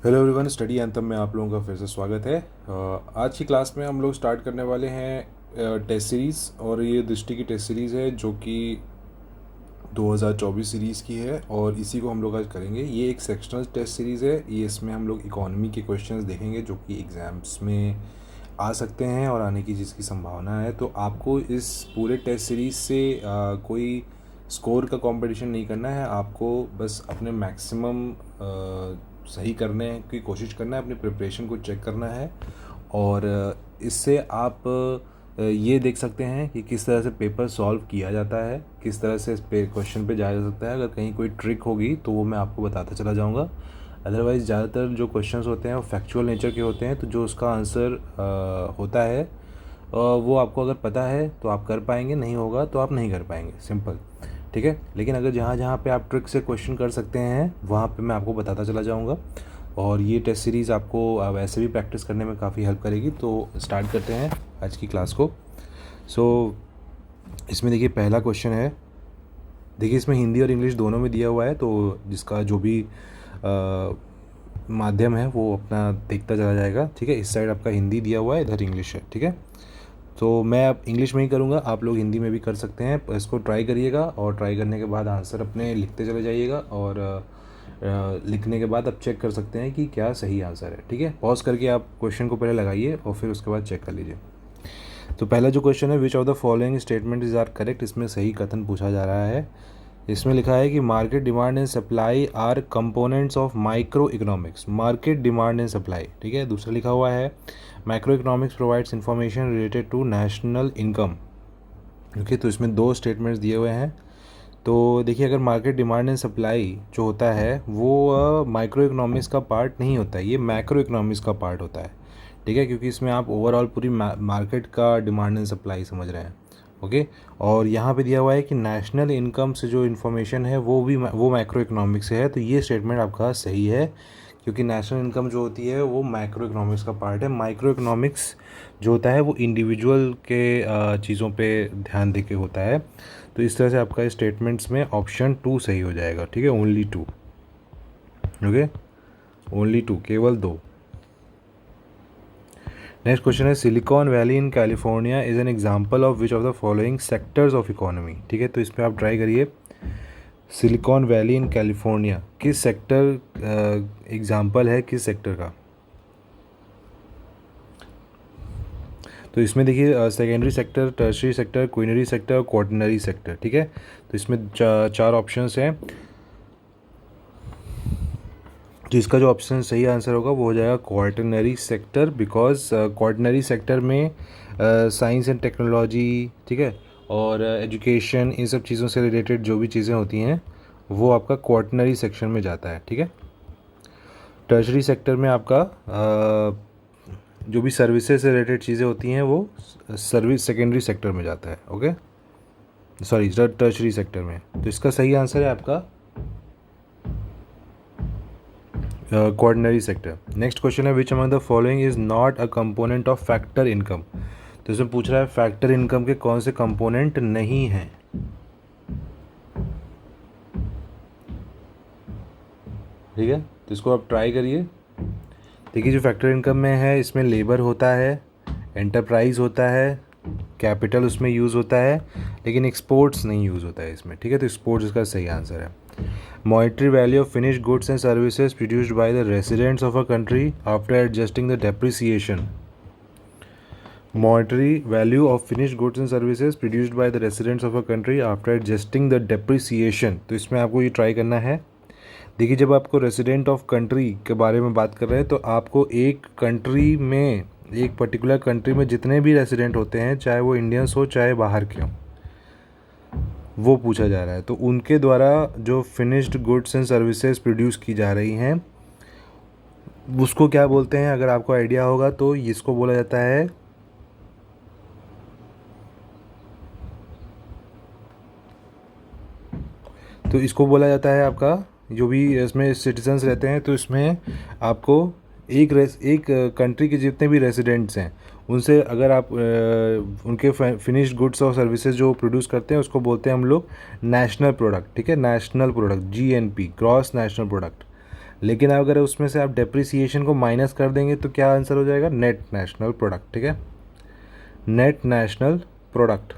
Hello everyone, study anthem में आप लोगों का फिर से स्वागत है। आज की क्लास में हम लोग स्टार्ट करने वाले हैं टेस्ट सीरीज़। और ये दृष्टि की टेस्ट सीरीज़ है जो कि 2024 सीरीज़ की है और इसी को हम लोग आज करेंगे। ये एक सेक्शनल टेस्ट सीरीज़ है। ये इसमें हम लोग इकोनॉमी के क्वेश्चंस देखेंगे जो कि एग्ज़ाम्स में आ सकते हैं और आने की जिसकी संभावना है। तो आपको इस पूरे टेस्ट सीरीज़ से कोई स्कोर का कंपटीशन नहीं करना है। आपको बस अपने मैक्सिमम सही करने की कोशिश करना है, अपनी प्रिपरेशन को चेक करना है। और इससे आप ये देख सकते हैं कि किस तरह से पेपर सॉल्व किया जाता है, किस तरह से इस पे क्वेश्चन पे जाया जा सकता है। अगर कहीं कोई ट्रिक होगी तो वो मैं आपको बताता चला जाऊँगा। अदरवाइज़ ज़्यादातर जो क्वेश्चंस होते हैं वो फैक्चुअल नेचर के होते हैं, तो जो उसका आंसर होता है वो आपको अगर पता है तो आप कर पाएंगे, नहीं होगा तो आप नहीं कर पाएंगे, सिंपल। ठीक है, लेकिन अगर जहाँ जहाँ पे आप ट्रिक से क्वेश्चन कर सकते हैं वहाँ पे मैं आपको बताता चला जाऊँगा। और ये टेस्ट सीरीज़ आपको वैसे भी प्रैक्टिस करने में काफ़ी हेल्प करेगी। तो स्टार्ट करते हैं आज की क्लास को। इसमें देखिए पहला क्वेश्चन है। देखिए इसमें हिंदी और इंग्लिश दोनों में दिया हुआ है, तो जिसका जो भी माध्यम है वो अपना देखता चला जाएगा। ठीक है, इस साइड आपका हिंदी दिया हुआ है, इधर इंग्लिश है। ठीक है, तो मैं अब इंग्लिश में ही करूँगा, आप लोग हिंदी में भी कर सकते हैं। इसको ट्राई करिएगा और ट्राई करने के बाद आंसर अपने लिखते चले जाइएगा। और लिखने के बाद आप चेक कर सकते हैं कि क्या सही आंसर है। ठीक है, पॉज करके आप क्वेश्चन को पहले लगाइए और फिर उसके बाद चेक कर लीजिए। तो पहला जो क्वेश्चन है, which of the following statement is are correct, इसमें सही कथन पूछा जा रहा है। इसमें लिखा है कि market demand and supply are components of micro economics. Market demand and supply, ठीक है। दूसरा लिखा हुआ है micro economics provides information related to national income. Okay, तो इसमें दो स्टेटमेंट्स दिए हुए हैं। तो देखिए, अगर मार्केट डिमांड एंड सप्लाई जो होता है वो माइक्रो इकोनॉमिक्स का पार्ट नहीं होता है, ये मैक्रो इकोनॉमिक्स का पार्ट होता है। ठीक है, क्योंकि इसमें आप ओवरऑल पूरी मार्केट का डिमांड एंड सप्लाई समझ रहे हैं। ओके, और यहाँ पे दिया हुआ है कि नेशनल इनकम से जो इन्फॉर्मेशन है वो मैक्रो इकोनॉमिक्स से है। तो ये स्टेटमेंट आपका सही है, क्योंकि नेशनल इनकम जो होती है वो माइक्रो इकोनॉमिक्स का पार्ट है। माइक्रो इकोनॉमिक्स जो होता है वो इंडिविजुअल के चीज़ों पे ध्यान दे के होता है। तो इस तरह से आपका स्टेटमेंट्स में ऑप्शन 2 सही हो जाएगा। ठीक है, ओनली 2। ओके, ओनली 2, केवल 2। नेक्स्ट क्वेश्चन है, silicon valley in California is an example of which of the following sectors of economy. ठीक है, तो इस पर आप ट्राई करिए। सिलिकॉन वैली इन कैलिफोर्निया किस सेक्टर एग्जाम्पल है, किस सेक्टर का। तो इसमें देखिए secondary sector, tertiary sector, quinary sector और क्वार्टनरी सेक्टर। ठीक है, तो इसमें चार ऑप्शंस हैं। तो इसका जो ऑप्शन सही आंसर होगा वो हो जाएगा quaternary sector, because quaternary sector में साइंस एंड टेक्नोलॉजी, ठीक है, और एजुकेशन, इन सब चीज़ों से रिलेटेड जो भी चीज़ें होती हैं वो आपका क्वार्टनरी सेक्शन में जाता है। ठीक है, टर्शरी सेक्टर में आपका जो भी सर्विसेज से रिलेटेड चीज़ें होती हैं वो सर्विस सेकेंडरी सेक्टर में जाता है। ओके, सॉरी, टर्शरी सेक्टर में। तो इसका सही आंसर है आपका क्वार्टनरी सेक्टर। नेक्स्ट क्वेश्चन है, which among the following is not a component of factor income. तो इसमें पूछ रहा है फैक्टर इनकम के कौन से कंपोनेंट नहीं हैं। ठीक है, तो इसको आप ट्राई करिए। देखिए, जो फैक्टर इनकम में है इसमें लेबर होता है, एंटरप्राइज होता है, कैपिटल उसमें यूज़ होता है, लेकिन एक्सपोर्ट्स नहीं यूज़ होता है इसमें। ठीक है, तो एक्सपोर्ट्स इसका सही आंसर है। Monetary value of finished goods and services produced by the residents of a country after adjusting the depreciation. Monetary value of finished goods and services produced by the residents of a country after adjusting the depreciation. तो इसमें आपको ये try करना है। देखिए, जब आपको resident of country के बारे में बात कर रहे हैं तो आपको एक कंट्री में, एक पर्टिकुलर कंट्री में जितने भी रेसिडेंट होते हैं, चाहे वो इंडियंस हो चाहे बाहर के हों, वो पूछा जा रहा है। तो उनके द्वारा जो finished goods and services produce की जा रही हैं उसको क्या बोलते हैं, अगर आपको आइडिया होगा तो इसको बोला जाता है आपका, जो भी इसमें सिटीजन्स रहते हैं, तो इसमें आपको एक कंट्री के जितने भी रेसिडेंट्स हैं उनसे अगर आप उनके फिनिश्ड गुड्स और सर्विसेज जो प्रोड्यूस करते हैं उसको बोलते हैं हम लोग नेशनल प्रोडक्ट। ठीक है, national product, GNP, gross national product. लेकिन अगर उसमें से आप डेप्रिसिएशन को माइनस कर देंगे तो क्या आंसर हो जाएगा, नेट नेशनल प्रोडक्ट, ठीक है, नेट नेशनल प्रोडक्ट।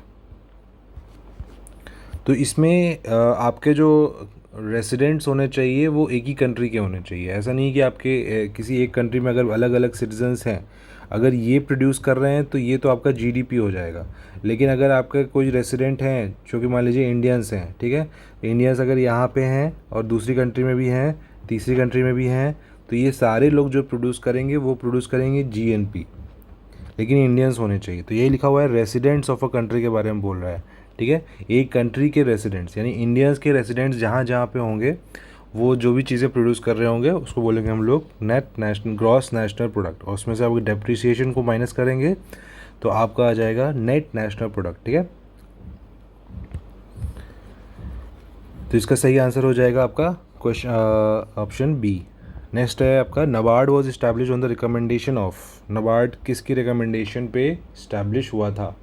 तो इसमें आपके जो रेसिडेंट्स होने चाहिए वो एक ही कंट्री के होने चाहिए। ऐसा नहीं कि आपके किसी एक कंट्री में अगर अलग अलग सिटीजन्स हैं, अगर ये प्रोड्यूस कर रहे हैं तो ये तो आपका जीडीपी हो जाएगा। लेकिन अगर आपके कोई रेसिडेंट हैं जो कि मान लीजिए इंडियंस हैं, ठीक है, इंडियंस अगर यहाँ पे हैं और दूसरी कंट्री में भी हैं, तीसरी कंट्री में भी हैं, तो ये सारे लोग जो प्रोड्यूस करेंगे वो प्रोड्यूस करेंगे जीएनपी, लेकिन इंडियंस होने चाहिए। तो यही लिखा हुआ है, रेसिडेंट्स ऑफ अ कंट्री के बारे में बोल रहा है, ठीक है, एक कंट्री के रेसिडेंट्स यानी इंडियंस के रेसिडेंट्स जहाँ जहाँ पे होंगे वो जो भी चीज़ें प्रोड्यूस कर रहे होंगे उसको बोलेंगे हम लोग net national gross national product, और उसमें से आप डेप्रिसिएशन को माइनस करेंगे तो आपका आ जाएगा नेट नेशनल प्रोडक्ट, ठीक है। तो इसका सही आंसर हो जाएगा आपका क्वेश्चन ऑप्शन बी। नेक्स्ट है आपका, NABARD was establish on the recommendation of, NABARD किसकी रिकमेंडेशन पे इस्टेब्लिश हुआ था।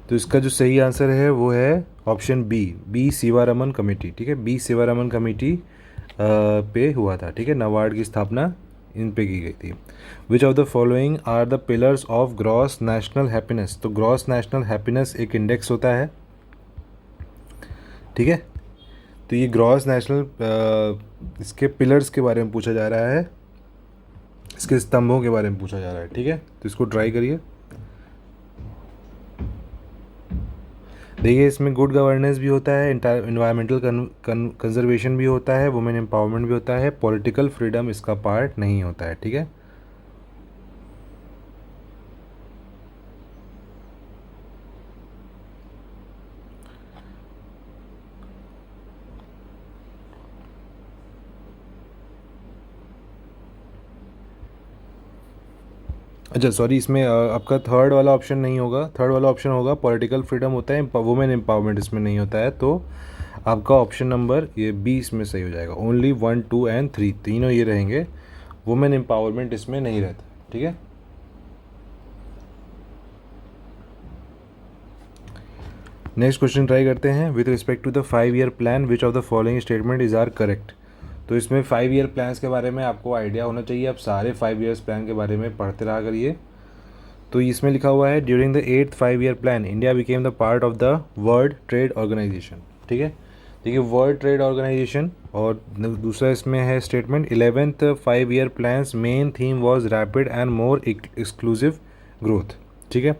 तो इसका जो सही आंसर है वो है option B, B Sivaraman committee, ठीक है, बी शिवारमन कमेटी पे हुआ था, ठीक है, नबार्ड की स्थापना इन पे की गई थी। Which of the following are the pillars of gross national happiness, तो ग्रॉस नेशनल हैप्पीनेस एक इंडेक्स होता है, ठीक है। तो ये ग्रॉस नेशनल इसके पिलर्स के बारे में पूछा जा रहा है, इसके स्तंभों के बारे में पूछा जा रहा है, ठीक है। तो इसको ट्राई करिए। देखिए इसमें गुड गवर्नेंस भी होता है, इन्वायरमेंटल कंजर्वेशन भी होता है, वुमेन एम्पावरमेंट भी होता है, पॉलिटिकल फ्रीडम इसका पार्ट नहीं होता है, ठीक है। अच्छा सॉरी, इसमें आपका थर्ड वाला ऑप्शन नहीं होगा, थर्ड वाला ऑप्शन होगा पॉलिटिकल फ्रीडम होता है, वुमेन एम्पावरमेंट इसमें नहीं होता है। तो आपका ऑप्शन नंबर ये 20 में सही हो जाएगा। ओनली 1, 2 एंड 3 तीनों ये रहेंगे, वुमेन एम्पावरमेंट इसमें नहीं रहता, ठीक है। नेक्स्ट क्वेश्चन ट्राई करते हैं। With respect to the 5 year plan which of the following statement is are correct. तो इसमें 5 ईयर प्लान्स के बारे में आपको आइडिया होना चाहिए, आप सारे 5 ईयर्स प्लान के बारे में पढ़ते रहा करिए। तो इसमें लिखा हुआ है, during the 8th 5 year plan India became the part of the world trade organisation, ठीक है। देखिए वर्ल्ड ट्रेड ऑर्गेनाइजेशन, और दूसरा इसमें है statement 11th 5 year plans main theme was rapid and more exclusive growth, ठीक है।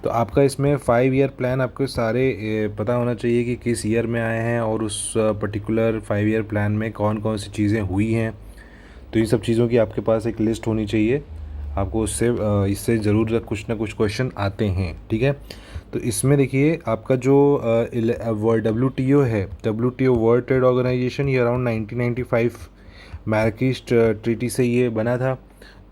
तो आपका इसमें 5 ईयर प्लान आपको सारे पता होना चाहिए कि किस ईयर में आए हैं और उस पर्टिकुलर 5 ईयर प्लान में कौन कौन सी चीज़ें हुई हैं। तो इन सब चीज़ों की आपके पास एक लिस्ट होनी चाहिए, आपको उससे इससे ज़रूर कुछ ना कुछ क्वेश्चन आते हैं, ठीक है। तो इसमें देखिए आपका जो WTO है, WTO वर्ल्ड ट्रेड ऑर्गेनाइजेशन, ये अराउंड 1995 मैराकीश ट्रीटी से ये बना था,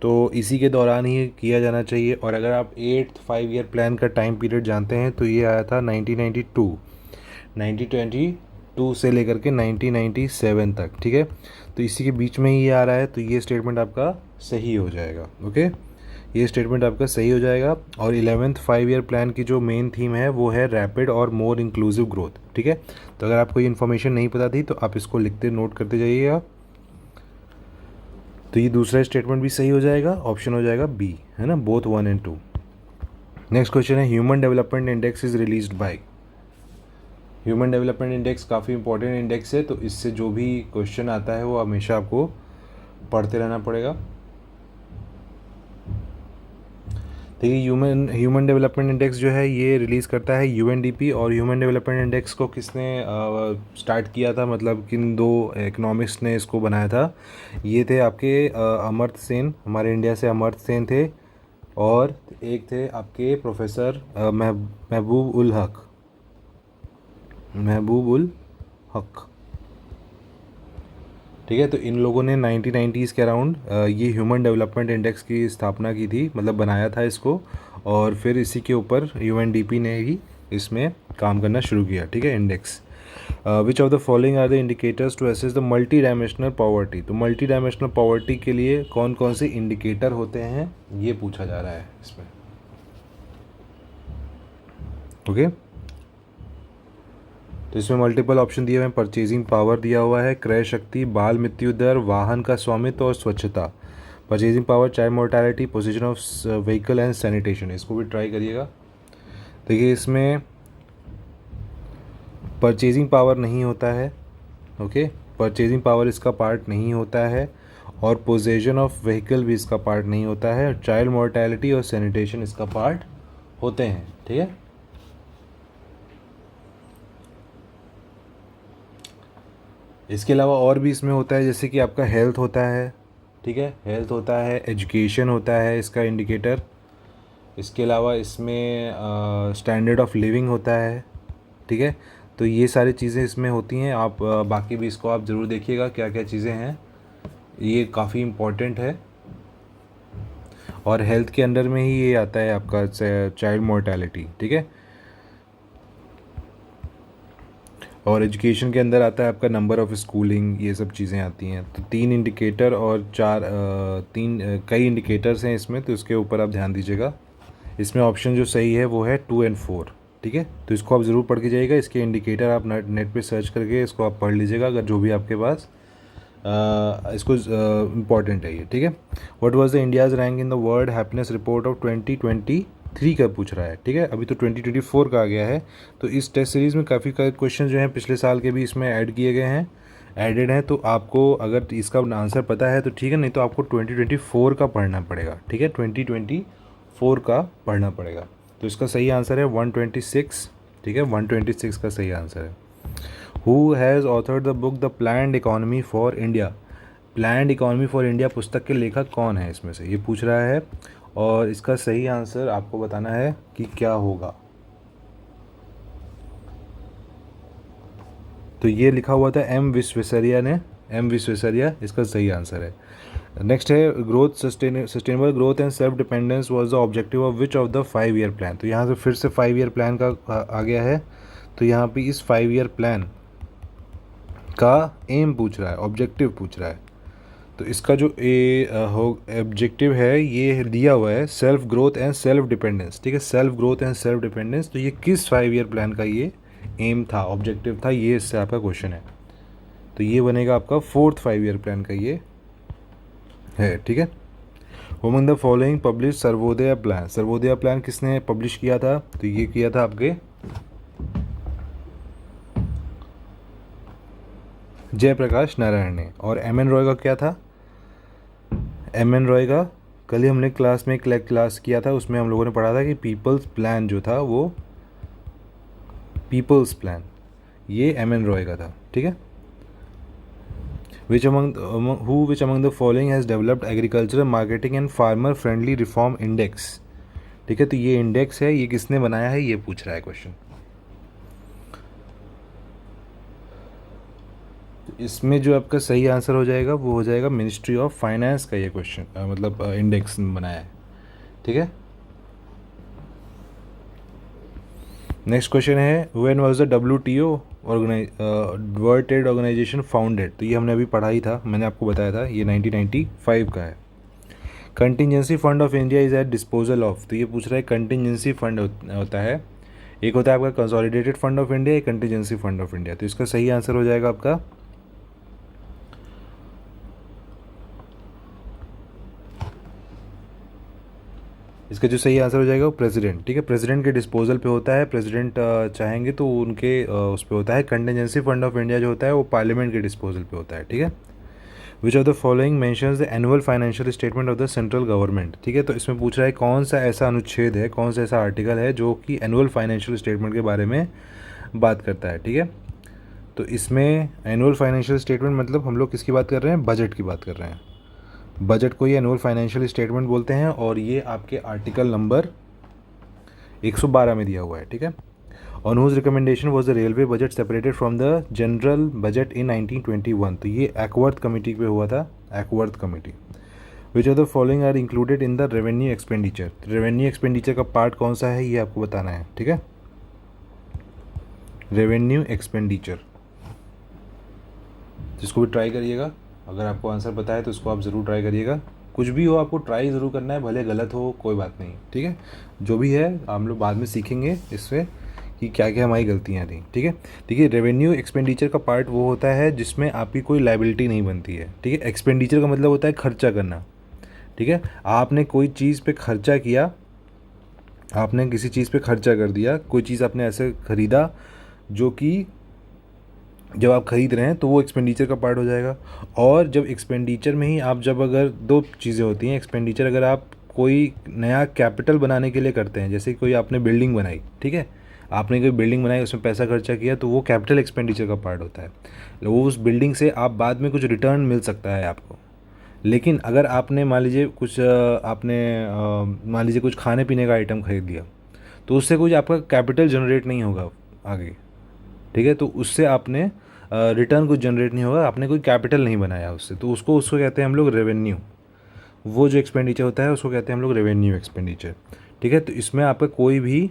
तो इसी के दौरान ही किया जाना चाहिए। और अगर आप 8th 5 ईयर प्लान का टाइम पीरियड जानते हैं तो ये आया था 1922 से लेकर के 1997 तक, ठीक है। तो इसी के बीच में ही ये आ रहा है, तो ये स्टेटमेंट आपका सही हो जाएगा, ओके, ये स्टेटमेंट आपका सही हो जाएगा। और 11th 5 ईयर प्लान की जो मेन थीम है वो है रैपिड और मोर इंक्लूसिव ग्रोथ, ठीक है। तो अगर आपको ये इन्फॉर्मेशन नहीं पता थी तो आप इसको लिखते नोट करते जाइएगा। तो ये दूसरा स्टेटमेंट भी सही हो जाएगा, ऑप्शन हो जाएगा बी, है ना, बोथ 1 एंड 2। नेक्स्ट क्वेश्चन है, human development index is released by. Human development index काफ़ी इंपॉर्टेंट इंडेक्स है, तो इससे जो भी क्वेश्चन आता है वो हमेशा आपको पढ़ते रहना पड़ेगा। देखिए ह्यूमन डेवलपमेंट इंडेक्स जो है ये रिलीज़ करता है यूएनडीपी। और ह्यूमन डेवलपमेंट इंडेक्स को किसने स्टार्ट किया था, मतलब किन दो इकोनॉमिक्स ने इसको बनाया था, ये थे आपके अमर्त्य सेन, हमारे इंडिया से अमर्त्य सेन थे, और एक थे आपके प्रोफेसर महबूब उल हक, ठीक है। तो इन लोगों ने 1990s के अराउंड ये ह्यूमन डेवलपमेंट इंडेक्स की स्थापना की थी, मतलब बनाया था इसको, और फिर इसी के ऊपर यूएनडीपी ने ही इसमें काम करना शुरू किया, ठीक है, index. Which of the following are the indicators to assess the multi dimensional poverty. तो मल्टी डायमेंशनल पॉवर्टी के लिए कौन कौन से इंडिकेटर होते हैं ये पूछा जा रहा है इसमें, ओके। तो इसमें मल्टीपल ऑप्शन दिए हुए हैं। परचेजिंग पावर दिया हुआ है, क्रय शक्ति, बाल मृत्यु दर, वाहन का स्वामित्व और स्वच्छता। Purchasing power, child mortality, position of vehicle and sanitation. इसको भी ट्राई करिएगा। देखिए इसमें परचेजिंग पावर नहीं होता है, ओके, परचेजिंग पावर इसका पार्ट नहीं होता है, और पोजेशन ऑफ व्हीकल भी इसका पार्ट नहीं होता है, और चाइल्ड मोर्टेलिटी और सैनिटेशन इसका पार्ट होते हैं, ठीक है। इसके अलावा और भी इसमें होता है, जैसे कि आपका हेल्थ होता है, ठीक है, हेल्थ होता है, एजुकेशन होता है इसका इंडिकेटर। इसके अलावा इसमें स्टैंडर्ड ऑफ लिविंग होता है, ठीक है। तो ये सारी चीज़ें इसमें होती हैं। आप बाकी भी इसको आप ज़रूर देखिएगा क्या क्या चीज़ें हैं, ये काफ़ी इम्पोर्टेंट है। और हेल्थ के अंडर में ही ये आता है आपका चाइल्ड मोर्टेलिटी, ठीक है। और एजुकेशन के अंदर आता है आपका नंबर ऑफ़ स्कूलिंग, ये सब चीज़ें आती हैं। तो 3 इंडिकेटर और 4 कई इंडिकेटर्स हैं इसमें, तो इसके ऊपर आप ध्यान दीजिएगा। इसमें ऑप्शन जो सही है वो है 2 और 4, ठीक है। तो इसको आप ज़रूर पढ़ के जाइएगा। इसके इंडिकेटर आप नेट पे सर्च करके इसको आप पढ़ लीजिएगा, अगर जो भी आपके पास इसको इम्पॉर्टेंट है ये, ठीक है। What was the India's rank in the world happiness report of 2023 का पूछ रहा है, ठीक है। अभी तो 2024 का आ गया है। तो इस टेस्ट सीरीज़ में काफ़ी क्वेश्चन जो हैं पिछले साल के भी इसमें ऐड किए गए हैं, एडेड हैं। तो आपको अगर इसका आंसर पता है तो ठीक है, नहीं तो आपको 2024 का पढ़ना पड़ेगा, ठीक है। 2024 का पढ़ना पड़ेगा। तो इसका सही आंसर है 126, ठीक है, 126 का सही आंसर है। Who has authored the book the planned economy for India. Planned economy for India पुस्तक के लेखक कौन है इसमें से, ये पूछ रहा है। और इसका सही आंसर आपको बताना है कि क्या होगा। तो ये लिखा हुआ था एम विश्वेश्वरैया ने, एम विश्वेश्वरैया इसका सही आंसर है। नेक्स्ट है growth, sustainable growth and self dependence was the objective of which of the 5 year plan. तो यहाँ से फिर से 5 ईयर प्लान का आ गया है। तो यहाँ पे इस 5 ईयर प्लान का एम पूछ रहा है, ऑब्जेक्टिव पूछ रहा है। तो इसका जो ऑब्जेक्टिव है ये दिया हुआ है self growth and self dependence, ठीक है, self growth and self dependence. तो ये किस 5 ईयर प्लान का ये एम था, ऑब्जेक्टिव था, ये इससे आपका क्वेश्चन है। तो ये बनेगा आपका 4th 5 ईयर प्लान का ये है, ठीक है। Among the following publish Sarvodaya plan. Sarvodaya plan किसने पब्लिश किया था, तो ये किया था आपके जयप्रकाश नारायण ने। और एम एन रॉय का क्या था, एम एन रॉय का कल ही हमने क्लास में क्लास किया था, उसमें हम लोगों ने पढ़ा था कि पीपल्स प्लान जो था वो पीपल्स प्लान ये एम एन रॉय का था, ठीक है। which among the following has developed agriculture marketing and farmer friendly reform index, ठीक है। तो ये इंडेक्स है, ये किसने बनाया है, ये पूछ रहा है क्वेश्चन। इसमें जो आपका सही आंसर हो जाएगा वो हो जाएगा मिनिस्ट्री ऑफ फाइनेंस का ये क्वेश्चन, मतलब इंडेक्स बनाया है, ठीक है। नेक्स्ट क्वेश्चन है when was the WTO world trade organisation founded. तो ये हमने अभी पढ़ा ही था, मैंने आपको बताया था, ये 1995 का है। Contingency fund of India is at disposal of. तो ये पूछ रहा है कंटिजेंसी फंड होता है, एक होता है आपका कंसोलिडेटेड फंड ऑफ इंडिया, एक कंटिजेंसी फंड ऑफ इंडिया। तो इसका सही आंसर हो जाएगा आपका इसका जो सही आंसर हो जाएगा वो प्रेसिडेंट, ठीक है, प्रेसिडेंट के डिस्पोजल पे होता है। प्रेसिडेंट चाहेंगे तो उनके उस पे होता है। कंटिजेंसी फंड ऑफ इंडिया जो होता है वो पार्लियामेंट के डिस्पोजल पे होता है, ठीक है। Which of the following mentions the annual financial statement of the central government, ठीक है। तो इसमें पूछ रहा है कौन सा ऐसा अनुच्छेद है, कौन सा ऐसा आर्टिकल है जो कि एनुअल फाइनेंशियल स्टेटमेंट के बारे में बात करता है, ठीक है। तो इसमें एनुअल फाइनेंशियल स्टेटमेंट मतलब हम लोग किसकी बात कर रहे हैं, बजट की बात कर रहे हैं। बजट को ये एनुअल फाइनेंशियल स्टेटमेंट बोलते हैं, और ये आपके आर्टिकल नंबर 112 में दिया हुआ है, ठीक है। On whose recommendation was the railway budget separated from the general budget in 1921। तो ये एक्वर्थ कमेटी पे हुआ था, Acworth committee. Which of the following are included in the revenue expenditure. Revenue expenditure का पार्ट कौन सा है ये आपको बताना है, ठीक है। रेवेन्यू एक्सपेंडिचर, जिसको भी ट्राई करिएगा, अगर आपको आंसर पता है तो इसको आप ज़रूर ट्राई करिएगा। कुछ भी हो आपको ट्राई ज़रूर करना है, भले गलत हो कोई बात नहीं, ठीक है। जो भी है हम लोग बाद में सीखेंगे इससे कि क्या क्या हमारी गलतियाँ थी, ठीक है। देखिए रेवेन्यू एक्सपेंडिचर का पार्ट वो होता है जिसमें आपकी कोई लाइबिलिटी नहीं बनती है, ठीक है। एक्सपेंडिचर का मतलब होता है खर्चा करना, ठीक है। आपने कोई चीज़ पे खर्चा किया, आपने किसी चीज़ पे खर्चा कर दिया, कोई चीज़ आपने ऐसे ख़रीदा जो कि जब आप ख़रीद रहे हैं तो वो एक्सपेंडिचर का पार्ट हो जाएगा। और जब एक्सपेंडिचर में ही आप जब अगर दो चीज़ें होती हैं एक्सपेंडिचर, अगर आप कोई नया कैपिटल बनाने के लिए करते हैं, जैसे कोई आपने बिल्डिंग बनाई, ठीक है, आपने कोई बिल्डिंग बनाई उसमें पैसा खर्चा किया, तो वो कैपिटल एक्सपेंडिचर का पार्ट होता है। वो उस बिल्डिंग से आप बाद में कुछ रिटर्न मिल सकता है आपको। लेकिन अगर आपने मान लीजिए कुछ मान लीजिए कुछ खाने पीने का आइटम खरीद लिया, तो उससे कुछ आपका कैपिटल जनरेट नहीं होगा आगे, ठीक है। तो उससे आपने रिटर्न कुछ जनरेट नहीं होगा, आपने कोई कैपिटल नहीं बनाया उससे, तो उसको उसको कहते हैं हम लोग रेवेन्यू। वो जो एक्सपेंडिचर होता है उसको कहते हैं हम लोग रेवेन्यू एक्सपेंडिचर, ठीक है। तो इसमें आपका कोई भी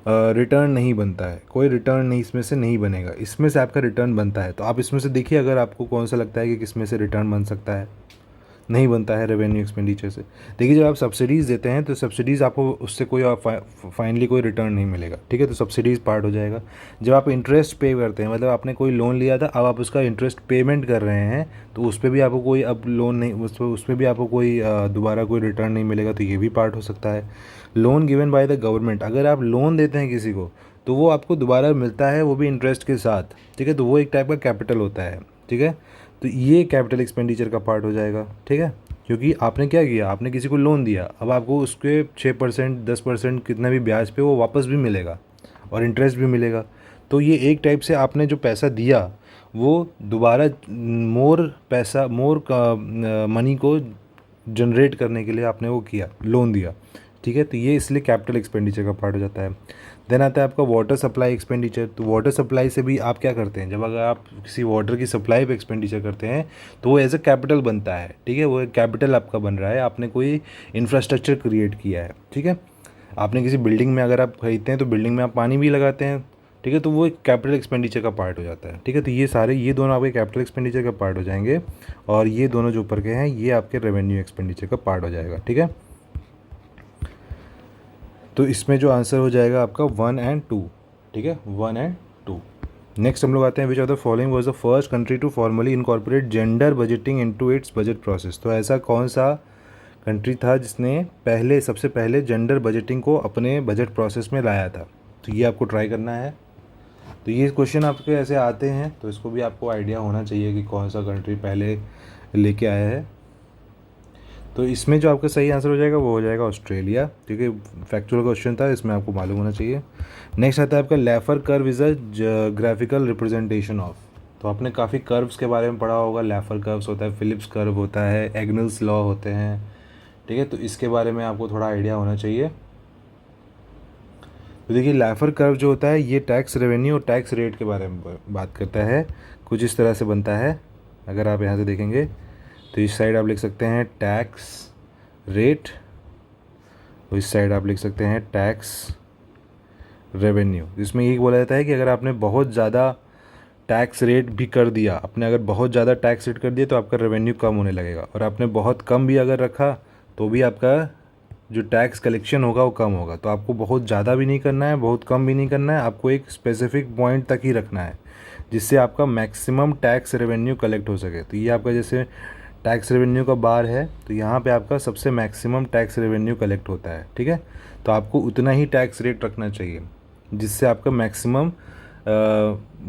रिटर्न नहीं बनता है, कोई रिटर्न नहीं इसमें से नहीं बनेगा, इसमें से आपका रिटर्न बनता है। तो आप इसमें से देखिए अगर आपको कौन सा लगता है कि किस में से रिटर्न बन सकता है, नहीं बनता है रेवेन्यू एक्सपेंडिचर से। देखिए जब आप सब्सिडीज़ देते हैं तो सब्सिडीज़ आपको उससे कोई फाइनली कोई रिटर्न नहीं मिलेगा, ठीक है। तो सब्सिडीज़ पार्ट हो जाएगा। जब आप इंटरेस्ट पे करते हैं, मतलब आपने कोई लोन लिया था, अब आप उसका इंटरेस्ट पेमेंट कर रहे हैं, तो उस पर भी आपको कोई अब लोन नहीं, उस पर भी आपको कोई दोबारा कोई रिटर्न नहीं मिलेगा, तो ये भी पार्ट हो सकता है। Loan given by the government, अगर आप लोन देते हैं किसी को तो वो आपको दोबारा मिलता है, वो भी इंटरेस्ट के साथ, ठीक है। तो वो एक टाइप का कैपिटल होता है, ठीक है। तो ये कैपिटल एक्सपेंडिचर का पार्ट हो जाएगा, ठीक है। क्योंकि आपने क्या किया, आपने किसी को लोन दिया, अब आपको उसके 6% 10% कितना भी ब्याज पे वो वापस भी मिलेगा और इंटरेस्ट भी मिलेगा। तो ये एक टाइप से आपने जो पैसा दिया वो दोबारा मोर पैसा, मोर का मनी को जनरेट करने के लिए आपने वो किया, लोन दिया, ठीक है। तो ये इसलिए कैपिटल एक्सपेंडिचर का पार्ट हो जाता है। देन आता है आपका वाटर सप्लाई एक्सपेंडिचर। तो वाटर सप्लाई से भी आप क्या करते हैं, जब अगर आप किसी वाटर की सप्लाई पे एक्सपेंडिचर करते हैं तो वो एज ए कैपिटल बनता है, ठीक है। वो एक कैपिटल आपका बन रहा है, आपने कोई इंफ्रास्ट्रक्चर क्रिएट किया है, ठीक है। आपने किसी बिल्डिंग में अगर आप खरीदते हैं तो बिल्डिंग में आप पानी भी लगाते हैं, ठीक है। तो वो एक कैपिटल एक्सपेंडिचर का पार्ट हो जाता है, ठीक है। तो ये सारे, ये दोनों आपके कैपिटल एक्सपेंडिचर का पार्ट हो जाएंगे, और ये दोनों जो ऊपर के हैं ये आपके रेवेन्यू एक्सपेंडिचर का पार्ट हो जाएगा, ठीक है। तो इसमें जो आंसर हो जाएगा आपका 1 और 2, ठीक है, 1 और 2। नेक्स्ट हम लोग आते हैं, which of the following was the first country to formally incorporate gender budgeting into its budget process. तो ऐसा कौन सा कंट्री था जिसने पहले, सबसे पहले जेंडर बजटिंग को अपने बजट प्रोसेस में लाया था। तो ये आपको ट्राई करना है। तो ये क्वेश्चन आपके ऐसे आते हैं, तो इसको भी आपको आइडिया होना चाहिए कि कौन सा कंट्री पहले लेके आया है। तो इसमें जो आपका सही आंसर हो जाएगा वो हो जाएगा ऑस्ट्रेलिया, क्योंकि फैक्चुअल क्वेश्चन था, इसमें आपको मालूम होना चाहिए। नेक्स्ट आता है आपका Laffer curve is a graphical representation of. तो आपने काफ़ी कर्व्स के बारे में पढ़ा होगा, लैफर कर्व्स होता है, फिलिप्स कर्व होता है, एग्नल्स लॉ होते हैं, ठीक है। तो इसके बारे में आपको थोड़ा आइडिया होना चाहिए। तो देखिए लैफर कर्व जो होता है ये टैक्स रेवेन्यू और टैक्स रेट के बारे में बात करता है। कुछ इस तरह से बनता है, अगर आप यहाँ से देखेंगे तो इस साइड आप लिख सकते हैं टैक्स रेट, और इस साइड आप लिख सकते हैं टैक्स रेवेन्यू। इसमें ये बोला जाता है कि अगर आपने बहुत ज़्यादा टैक्स रेट भी कर दिया, आपने अगर बहुत ज़्यादा टैक्स रेट कर दिया तो आपका रेवेन्यू कम होने लगेगा, और आपने बहुत कम भी अगर रखा तो भी आपका जो टैक्स कलेक्शन होगा वो कम होगा। तो आपको बहुत ज़्यादा भी नहीं करना है, बहुत कम भी नहीं करना है, आपको एक स्पेसिफिक पॉइंट तक ही रखना है जिससे आपका मैक्सिमम टैक्स रेवेन्यू कलेक्ट हो सके। तो ये आपका जैसे टैक्स रेवेन्यू का बार है, तो यहाँ पे आपका सबसे मैक्सिमम टैक्स रेवेन्यू कलेक्ट होता है, ठीक है। तो आपको उतना ही टैक्स रेट रखना चाहिए जिससे आपका मैक्सिमम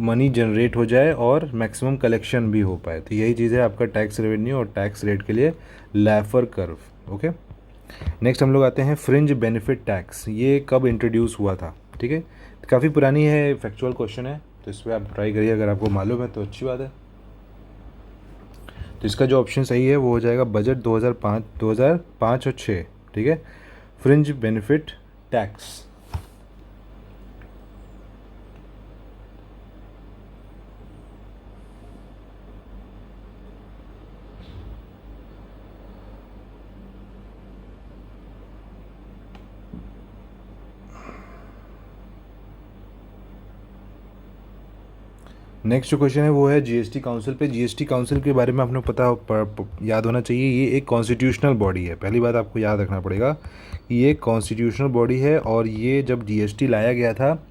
मनी जनरेट हो जाए और मैक्सिमम कलेक्शन भी हो पाए। तो यही चीज़ है आपका टैक्स रेवेन्यू और टैक्स रेट के लिए लैफर कर्व, ओके। नेक्स्ट हम लोग आते हैं फ्रिंज बेनिफिट टैक्स। ये कब इंट्रोड्यूस हुआ था, ठीक है। काफ़ी पुरानी है, फैक्चुअल क्वेश्चन है, तो इस पर आप ट्राई करिए, अगर आपको मालूम है तो अच्छी बात है। तो इसका जो ऑप्शन सही है वो हो जाएगा बजट 2005 और 6, ठीक है, फ्रिंज बेनिफिट टैक्स। नेक्स्ट जो क्वेश्चन है वो है जीएसटी काउंसिल पे। जीएसटी काउंसिल के बारे में आपने याद होना चाहिए, ये एक कॉन्स्टिट्यूशनल बॉडी है। पहली बात आपको याद रखना पड़ेगा कि ये कॉन्स्टिट्यूशनल बॉडी है, और ये जब जीएसटी लाया गया था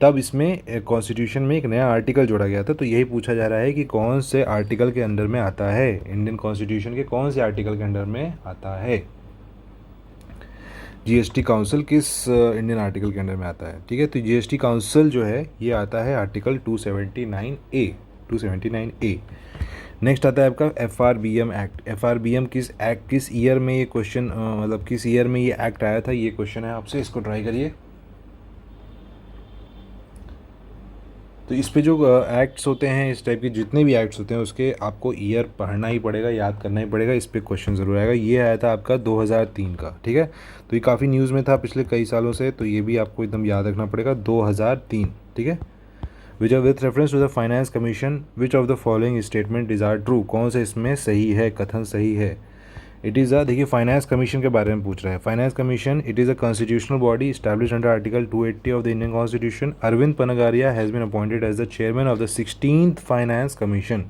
तब इसमें कॉन्स्टिट्यूशन में एक नया आर्टिकल जोड़ा गया था। तो यही पूछा जा रहा है कि कौन से आर्टिकल के अंडर में आता है, इंडियन कॉन्स्टिट्यूशन के कौन से आर्टिकल के अंडर में आता है जीएसटी काउंसिल, किस इंडियन आर्टिकल के अंडर में आता है। ठीक है, तो जीएसटी काउंसिल जो है ये आता है आर्टिकल 279A। 279A। नेक्स्ट आता है आपका FRBM एक्ट। FRBM किस ईयर में ये क्वेश्चन, मतलब किस ईयर में ये एक्ट आया था, ये क्वेश्चन है आपसे, इसको ट्राई करिए। तो इस पे जो एक्ट्स होते हैं, इस टाइप के जितने भी एक्ट्स होते हैं उसके आपको ईयर पढ़ना ही पड़ेगा, याद करना ही पड़ेगा, इस पे क्वेश्चन ज़रूर आएगा। ये आया था आपका 2003 का। ठीक है, तो ये काफ़ी न्यूज़ में था पिछले कई सालों से, तो ये भी आपको एकदम याद रखना पड़ेगा, 2003। ठीक है, which are with reference to the finance commission which of the following statement is are true, कौन से इसमें सही है, कथन सही है। इट इज़ अ, देखिए फाइनेंस कमीशन के बारे में पूछ रहा है। Finance commission, it is a constitutional body established under article 280 of the Indian constitution. Arvind Panagariya has been appointed as the chairman of the 16th finance commission.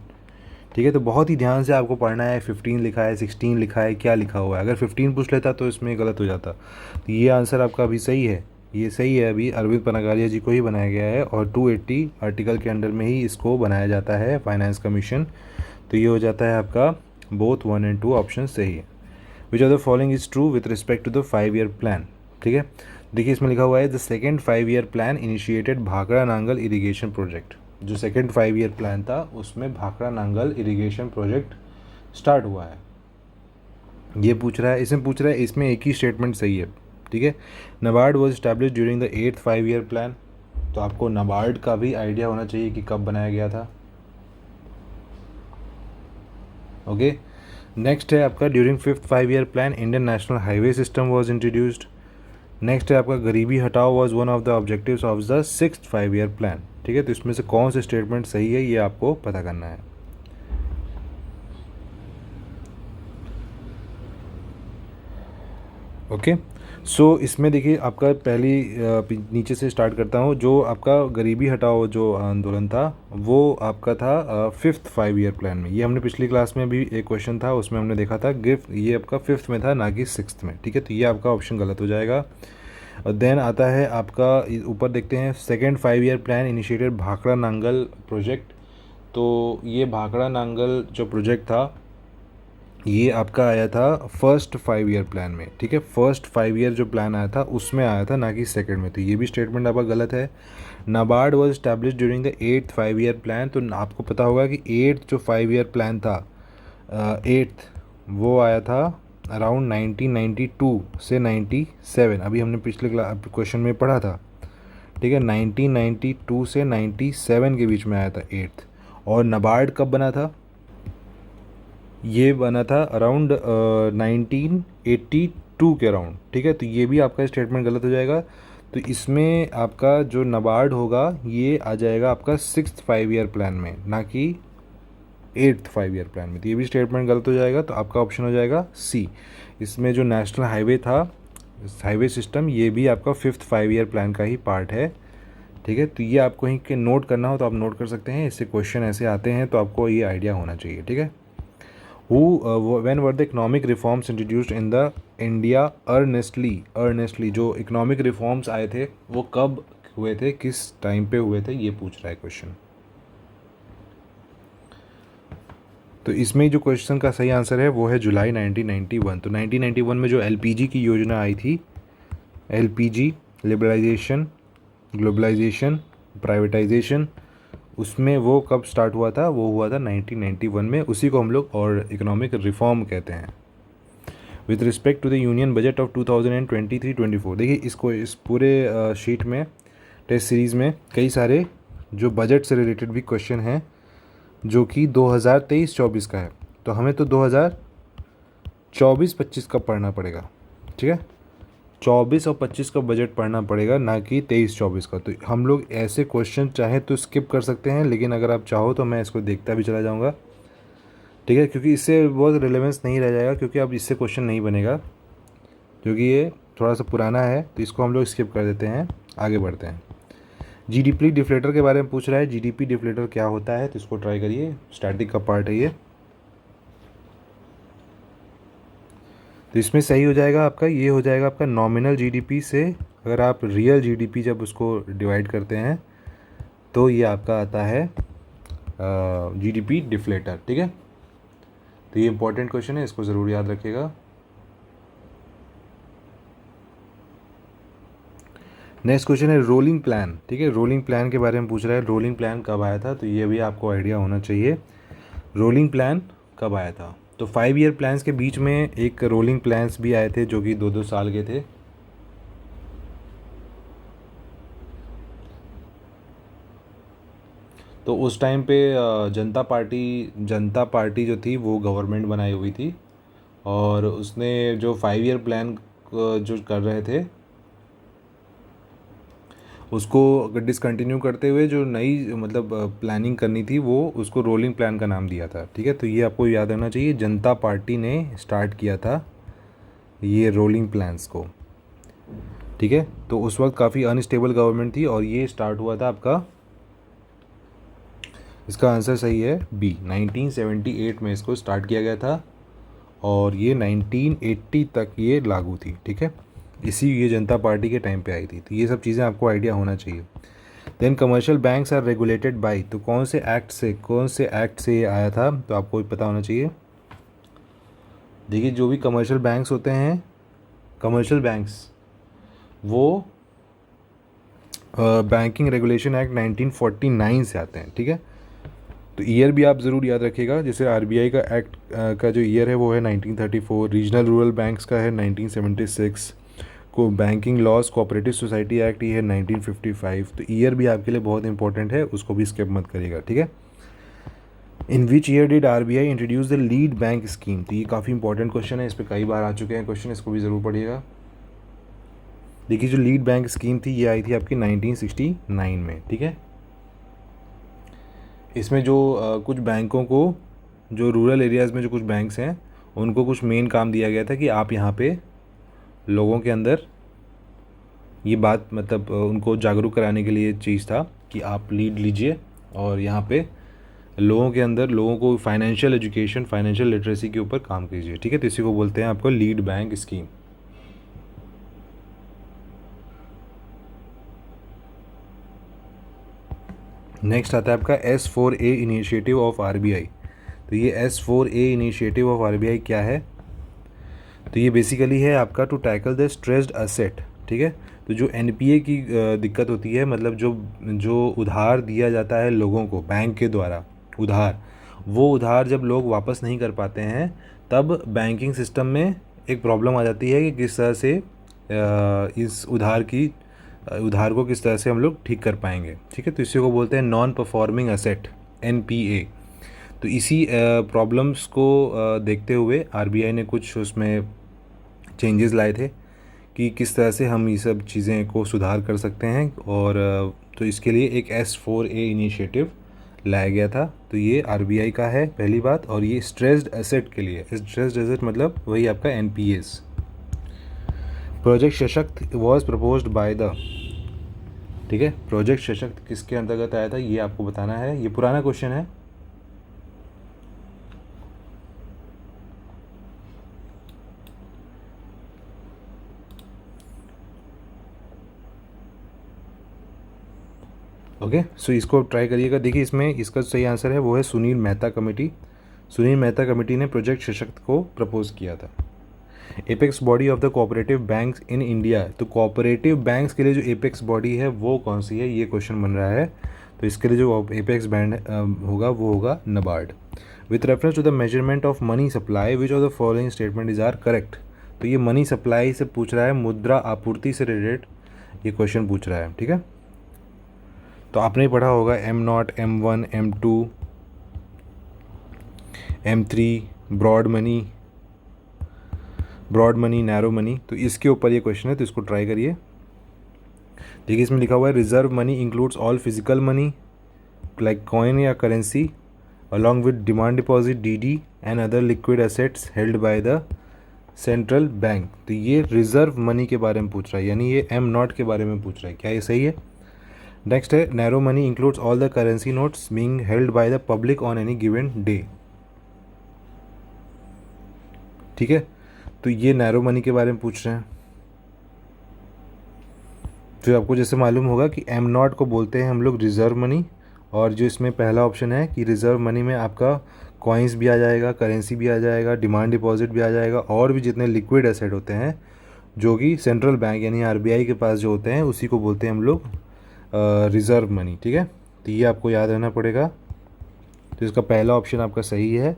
ठीक है, तो बहुत ही ध्यान से आपको पढ़ना है। 15 लिखा है, 16 लिखा है, क्या लिखा हुआ है। अगर 15 पूछ लेता तो इसमें गलत हो जाता। तो ये आंसर आपका अभी सही है, ये सही है। अभी अरविंद पनगारिया जी को ही बनाया गया है, और 280 आर्टिकल के अंडर में ही इसको बनाया जाता है फाइनेंस कमीशन। तो ये हो जाता है आपका बोथ 1 and 2 ऑप्शन सही है। Which of the following is true with respect to the 5-year plan. ठीक है, देखिए इसमें लिखा हुआ है the second 5-year plan initiated Bhakra Nangal irrigation project. जो सेकेंड 5-year प्लान था उसमें Bhakra Nangal irrigation project start हुआ है, ये पूछ रहा है। इसमें पूछ रहा है, इसमें एक ही स्टेटमेंट सही है। ठीक है, NABARD was establish during the 8th 5-year plan. तो आपको नाबार्ड का भी आइडिया होना चाहिए कि कब बनाया गया था। ओके, नेक्स्ट है आपका during 5th 5-year plan Indian national highway system was introduced. Next है आपका गरीबी हटाओ was one of the objectives of the 6th 5-year plan. ठीक है, तो इसमें से कौन से स्टेटमेंट सही है ये आपको पता करना है। ओके, सो इसमें देखिए आपका पहली नीचे से स्टार्ट करता हूँ। जो आपका गरीबी हटाओ जो आंदोलन था वो आपका था 5th 5-year प्लान में। ये हमने पिछली क्लास में भी एक क्वेश्चन था उसमें हमने देखा था गिफ्ट, ये आपका 5th में था ना कि 6th में। ठीक है, तो ये आपका ऑप्शन गलत हो जाएगा। देन आता है आपका ऊपर देखते हैं second 5-year plan initiated Bhakra Nangal project. तो ये भाखड़ा नांगल जो प्रोजेक्ट था ये आपका आया था फर्स्ट 5-year प्लान में। ठीक है, फर्स्ट 5-year जो प्लान आया था उसमें आया था, ना कि सेकंड में। तो ये भी स्टेटमेंट आपका गलत है। NABARD was establish during the 8th 5-year plan. तो आपको पता होगा कि 8th जो 5-year प्लान था 8th वो आया था अराउंड 1992 से 97। अभी हमने पिछले क्वेश्चन में पढ़ा था। ठीक है, 1992 से 97 के बीच में आया था 8th। और नाबार्ड कब बना था, ये बना था अराउंड 1982 के अराउंड। ठीक है, तो ये भी आपका स्टेटमेंट गलत हो जाएगा। तो इसमें आपका जो नाबार्ड होगा ये आ जाएगा आपका 6th 5-year प्लान में, ना कि 8th 5-year प्लान में। तो ये भी स्टेटमेंट गलत हो जाएगा। तो आपका ऑप्शन हो जाएगा सी। इसमें जो नेशनल हाईवे था, हाईवे सिस्टम, ये भी आपका 5th 5-year प्लान का ही पार्ट है। ठीक है, तो ये आपको कहीं के नोट करना हो तो आप नोट कर सकते हैं। इससे क्वेश्चन ऐसे आते हैं तो आपको ये आइडिया होना चाहिए। ठीक है, when were the economic reforms introduced in the India earnestly जो इकोनॉमिक रिफॉर्म्स आए थे वो कब हुए थे, किस टाइम पे हुए थे, ये पूछ रहा है क्वेश्चन। तो इसमें जो क्वेश्चन का सही आंसर है वो है जुलाई 1991। तो 1991 में जो एलपीजी की योजना आई थी, एलपीजी लिबरलाइजेशन, ग्लोबलाइजेशन, प्राइवेटाइजेशन, उसमें वो कब स्टार्ट हुआ था, वो हुआ था 1991 में। उसी को हम लोग और इकोनॉमिक रिफॉर्म कहते हैं। With respect to the union budget of 2023-24, देखिए इसको इस पूरे शीट में टेस्ट सीरीज़ में कई सारे जो बजट से रिलेटेड भी क्वेश्चन हैं जो कि 2023-24 का है। तो हमें तो 2024-25 का पढ़ना पड़ेगा। ठीक है, 24 और 25 का बजट पढ़ना पड़ेगा, ना कि 23-24 का। तो हम लोग ऐसे क्वेश्चन चाहे तो स्किप कर सकते हैं, लेकिन अगर आप चाहो तो मैं इसको देखता भी चला जाऊंगा। ठीक है, क्योंकि इससे बहुत रिलेवेंस नहीं रह जाएगा, क्योंकि अब इससे क्वेश्चन नहीं बनेगा, क्योंकि ये थोड़ा सा पुराना है। तो इसको हम लोग स्किप कर देते हैं, आगे बढ़ते हैं। जीडीपी डिफ्लेटर के बारे में पूछ रहा है, जीडीपी डिफ्लेटर क्या होता है, तो इसको ट्राई करिए, स्टैटिक का पार्ट है ये। तो इसमें सही हो जाएगा आपका, ये हो जाएगा आपका नॉमिनल जीडीपी से अगर आप रियल जीडीपी जब उसको डिवाइड करते हैं तो ये आपका आता है जीडीपी डिफ्लेटर, ठीक है। तो ये इंपॉर्टेंट क्वेश्चन है, इसको ज़रूर याद रखिएगा। नेक्स्ट क्वेश्चन है रोलिंग प्लान, ठीक है। रोलिंग प्लान के बारे में पूछ रहा है, रोलिंग प्लान कब आया था, तो ये भी आपको आइडिया होना चाहिए रोलिंग प्लान कब आया था। तो 5 ईयर प्लान्स के बीच में एक रोलिंग प्लान्स भी आए थे जो कि 2-2 साल के थे। तो उस टाइम पे जनता पार्टी जो थी वो गवर्नमेंट बनाई हुई थी, और उसने जो 5 ईयर प्लान जो कर रहे थे उसको डिसकंटिन्यू करते हुए जो नई मतलब प्लानिंग करनी थी वो उसको रोलिंग प्लान का नाम दिया था, ठीक है। तो ये आपको याद रखना चाहिए, जनता पार्टी ने स्टार्ट किया था ये रोलिंग प्लान्स को, ठीक है। तो उस वक्त काफ़ी अनस्टेबल गवर्नमेंट थी और ये स्टार्ट हुआ था आपका, इसका आंसर सही है बी, 1978 में इसको स्टार्ट किया गया था और ये 1980 तक ये लागू थी, ठीक है। ये जनता पार्टी के टाइम पे आई थी। तो ये सब चीज़ें आपको आइडिया होना चाहिए। Then commercial banks are regulated by, तो कौन से एक्ट से ये आया था, तो आपको भी पता होना चाहिए। देखिए जो भी कमर्शियल बैंक्स होते हैं, कमर्शियल बैंक्स वो बैंकिंग रेगुलेशन एक्ट 1949 से आते हैं, ठीक है। तो ईयर भी आप ज़रूर याद रखिएगा, जैसे आरबीआई का एक्ट का जो ईयर है वो है 1934, रीजनल रूरल बैंक्स का है 1976, को banking laws cooperative society act ये है 1955। तो ईयर भी आपके लिए बहुत इंपॉर्टेंट है, उसको भी स्किप मत करिएगा, ठीक है। In which year did RBI introduce the lead bank scheme, तो ये काफ़ी इंपॉर्टेंट क्वेश्चन है, इस पर कई बार आ चुके हैं क्वेश्चन, इसको भी ज़रूर पढ़िएगा। देखिए जो लीड बैंक स्कीम थी ये आई थी आपकी 1969 में, ठीक है। इसमें जो कुछ बैंकों को, जो रूरल एरियाज़ में जो कुछ बैंक्स हैं उनको कुछ मेन काम दिया गया था कि आप यहाँ पे लोगों के अंदर ये बात मतलब उनको जागरूक कराने के लिए चीज़ था कि आप लीड लीजिए और यहाँ पे लोगों के अंदर लोगों को फाइनेंशियल एजुकेशन, फाइनेंशियल लिटरेसी के ऊपर काम कीजिए, ठीक है। तो इसी को बोलते हैं आपको लीड बैंक स्कीम। नेक्स्ट आता है आपका S4A इनिशिएटिव ऑफ आरबीआई। तो ये S4A इनिशिएटिव ऑफ आरबीआई क्या है, तो ये बेसिकली है आपका to tackle the stressed asset, ठीक है। तो जो एनपीए की दिक्कत होती है, मतलब जो जो उधार दिया जाता है लोगों को बैंक के द्वारा उधार, वो उधार जब लोग वापस नहीं कर पाते हैं तब बैंकिंग सिस्टम में एक प्रॉब्लम आ जाती है कि किस तरह से इस उधार को किस तरह से हम लोग ठीक कर पाएंगे, ठीक है। तो इसी को बोलते हैं नॉन परफॉर्मिंग असेट, एनपीए। तो इसी प्रॉब्लम्स को देखते हुए आरबीआई ने कुछ उसमें चेंजेस लाए थे कि किस तरह से हम ये सब चीज़ें को सुधार कर सकते हैं, और तो इसके लिए एक S4A इनिशिएटिव लाया गया था। तो ये आरबीआई का है पहली बात, और ये स्ट्रेस्ड एसेट के लिए, स्ट्रेस्ड एसेट मतलब वही आपका एनपीएस। प्रोजेक्ट सशक्त वॉज प्रपोज्ड बाय द, ठीक है। प्रोजेक्ट सशक्त किसके अंतर्गत आया था ये आपको बताना है, ये पुराना क्वेश्चन है। ओके सो इसको ट्राई करिएगा। देखिए इसमें इसका सही आंसर है वो है सुनील मेहता कमेटी। सुनील मेहता कमेटी ने प्रोजेक्ट सशक्त को प्रपोज किया था। Apex body of the cooperative banks in India, तो कोऑपरेटिव बैंक्स के लिए जो एपेक्स बॉडी है वो कौन सी है, ये क्वेश्चन बन रहा है। तो इसके लिए जो एपेक्स बैंड होगा वो होगा NABARD. With reference to the measurement of money supply which of the following statement is are correct. तो ये मनी सप्लाई से पूछ रहा है, मुद्रा आपूर्ति से रिलेटेड ये क्वेश्चन पूछ रहा है, ठीक है। तो आपने पढ़ा होगा M0, M1, M2, M3, broad money, narrow money. तो इसके ऊपर ये क्वेश्चन है, तो इसको ट्राई करिए। देखिए इसमें लिखा हुआ है reserve money includes all physical money like coin या currency along with demand deposit DD and other liquid assets held by the central bank. तो ये रिजर्व मनी के बारे में पूछ रहा है, यानी ये M0 के बारे में पूछ रहा है। क्या ये सही है? नेक्स्ट है narrow money includes all the currency notes being held by the public on any given day. ठीक है, तो ये नैरो मनी के बारे में पूछ रहे हैं। तो आपको जैसे मालूम होगा कि एम नॉट को बोलते हैं हम लोग रिज़र्व मनी, और जो इसमें पहला ऑप्शन है कि रिज़र्व मनी में आपका कॉइन्स भी आ जाएगा, करेंसी भी आ जाएगा, डिमांड डिपॉजिट भी आ जाएगा, और भी जितने लिक्विड एसेट होते हैं जो कि सेंट्रल बैंक यानी आरबीआई के पास जो होते हैं उसी को बोलते हैं हम लोग रिज़र्व मनी। ठीक है, तो ये आपको याद रहना पड़ेगा। तो इसका पहला ऑप्शन आपका सही है।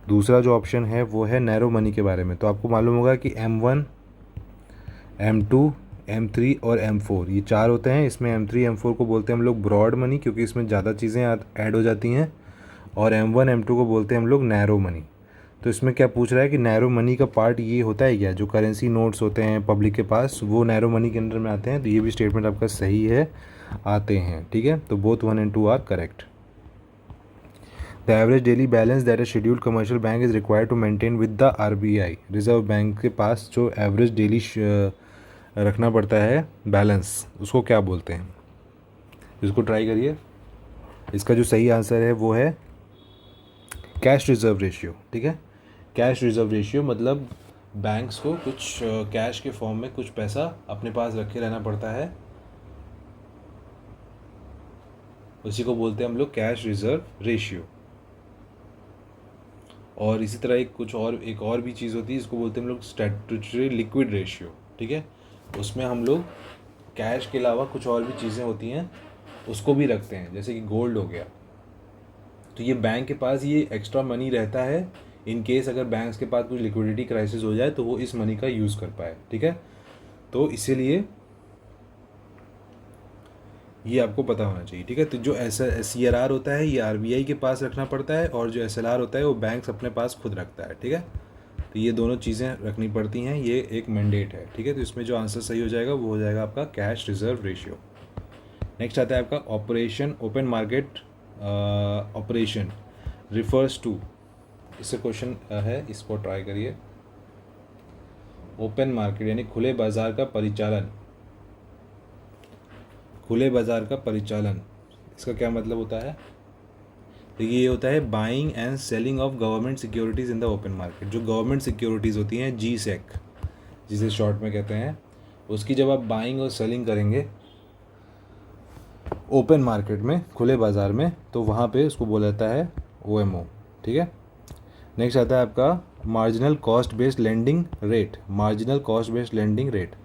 दूसरा जो ऑप्शन है वो है नैरो मनी के बारे में। तो आपको मालूम होगा कि M1, M2, M3 और M4 ये चार होते हैं। इसमें M3 M4 को बोलते हैं हम लोग ब्रॉड मनी, क्योंकि इसमें ज़्यादा चीज़ें ऐड हो जाती हैं, और M1 M2 को बोलते हैं हम लोग नैरो मनी। तो इसमें क्या पूछ रहा है कि नैरो मनी का पार्ट ये होता है क्या, जो करेंसी नोट्स होते हैं पब्लिक के पास वो नैरो मनी के अंदर में आते हैं। तो ये भी स्टेटमेंट आपका सही है, आते हैं। ठीक है, तो both 1 and 2 are correct. The average daily balance that a scheduled commercial bank is required to maintain with the RBI. Reserve bank के पास जो एवरेज डेली रखना पड़ता है बैलेंस, उसको क्या बोलते हैं। इसको ट्राई करिए। इसका जो सही आंसर है वो है कैश रिज़र्व रेशियो। ठीक है, कैश रिज़र्व रेशियो मतलब बैंक्स को कुछ कैश के फॉर्म में कुछ पैसा अपने पास रखे रहना पड़ता है, उसी को बोलते हैं हम लोग कैश रिज़र्व रेशियो। और इसी तरह एक और भी चीज़ होती है, इसको बोलते हैं हम लोग स्टैट्यूटरी लिक्विड रेशियो। ठीक है, उसमें हम लोग कैश के अलावा कुछ और भी चीज़ें होती हैं उसको भी रखते हैं, जैसे कि गोल्ड हो गया। तो ये बैंक के पास ये एक्स्ट्रा मनी रहता है इन केस अगर बैंक्स के पास कुछ लिक्विडिटी क्राइसिस हो जाए तो वो इस मनी का यूज़ कर पाए। ठीक है, तो इसीलिए ये आपको पता होना चाहिए। ठीक है, तो जो CRR होता है ये आरबीआई के पास रखना पड़ता है, और जो SLR होता है वो बैंक्स अपने पास खुद रखता है। ठीक है, तो ये दोनों चीज़ें रखनी पड़ती हैं, ये एक मैंडेट है। ठीक है, तो इसमें जो आंसर सही हो जाएगा वो हो जाएगा आपका कैश रिजर्व रेशियो। नेक्स्ट आता है आपका operation open market operation refers to. इससे क्वेश्चन है, इसको ट्राई करिए। ओपन मार्केट यानी खुले बाजार का परिचालन, खुले बाजार का परिचालन इसका क्या मतलब होता है। देखिए, ये होता है buying and selling of government securities in the open market. जो गवर्नमेंट सिक्योरिटीज़ होती हैं GSEC जिसे शॉर्ट में कहते हैं, उसकी जब आप बाइंग और सेलिंग करेंगे ओपन मार्केट में, खुले बाज़ार में, तो वहाँ पे उसको बोला जाता है OMO। ठीक है, नेक्स्ट आता है आपका marginal cost based lending rate. Marginal cost based lending rate,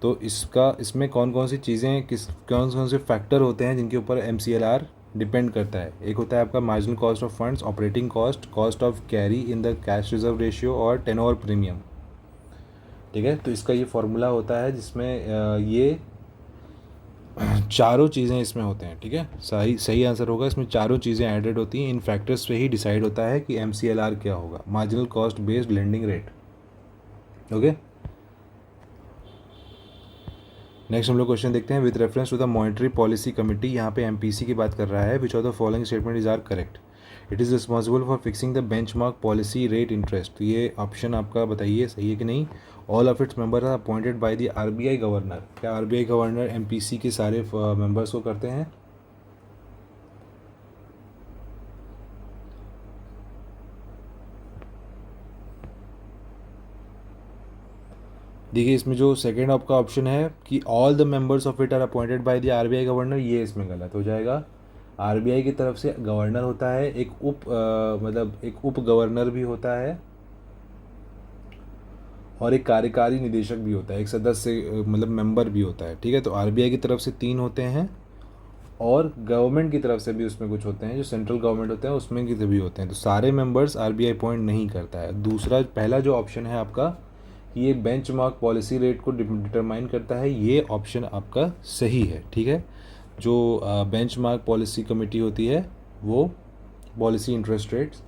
तो इसमें कौन कौन सी चीज़ें कौन कौन से फैक्टर होते हैं जिनके ऊपर MCLR डिपेंड करता है। एक होता है आपका marginal cost of funds, operating cost, cost of carry in the cash reserve ratio, और टेनोर प्रीमियम। ठीक है, तो इसका ये फॉर्मूला होता है जिसमें ये चारों चीज़ें इसमें होते हैं। ठीक है, सही आंसर होगा, इसमें चारों चीज़ें एडेड होती हैं। इन फैक्टर्स पे ही डिसाइड होता है कि MCLR क्या होगा, marginal cost based lending rate. Okay, next हम लोग क्वेश्चन देखते हैं। With reference to the monetary policy committee, यहाँ पे MPC की बात कर रहा है। Which of the following statement is are correct. It is responsible for fixing the benchmark policy rate interest. तो ये ऑप्शन आपका बताइए सही है कि नहीं। All of its member are appointed by the RBI governor. क्या RBI गवर्नर MPC के सारे मेंबर्स को करते हैं। देखिए, इसमें जो सेकेंड आपका ऑप्शन है कि all the members of it are appointed by the RBI governor, ये इसमें गलत हो जाएगा। RBI की तरफ से गवर्नर होता है, एक मतलब एक उप गवर्नर भी होता है, और एक कार्यकारी निदेशक भी होता है, एक सदस्य मतलब मेंबर भी होता है। ठीक है, तो RBI की तरफ से 3 होते हैं, और गवर्नमेंट की तरफ से भी उसमें कुछ होते हैं, जो सेंट्रल गवर्नमेंट होते हैं उसमें की भी होते हैं। तो सारे मेंबर्स RBI अपॉइंट नहीं करता है। दूसरा पहला जो ऑप्शन है आपका, ये बेंचमार्क पॉलिसी रेट को डिटरमाइन करता है, ये ऑप्शन आपका सही है। ठीक है, जो बेंचमार्क पॉलिसी कमेटी होती है वो पॉलिसी इंटरेस्ट रेट्स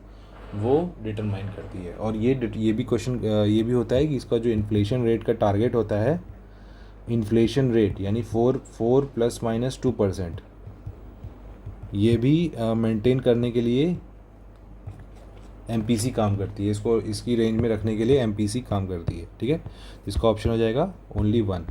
वो डिटरमाइन करती है। और ये भी क्वेश्चन ये भी होता है कि इसका जो इन्फ्लेशन रेट का टारगेट होता है, इन्फ्लेशन रेट यानी 4 ± 2%, ये भी मेंटेन करने के लिए MPC काम करती है। इसको इसकी रेंज में रखने के लिए MPC काम करती है। ठीक है, इसका ऑप्शन हो जाएगा only 1।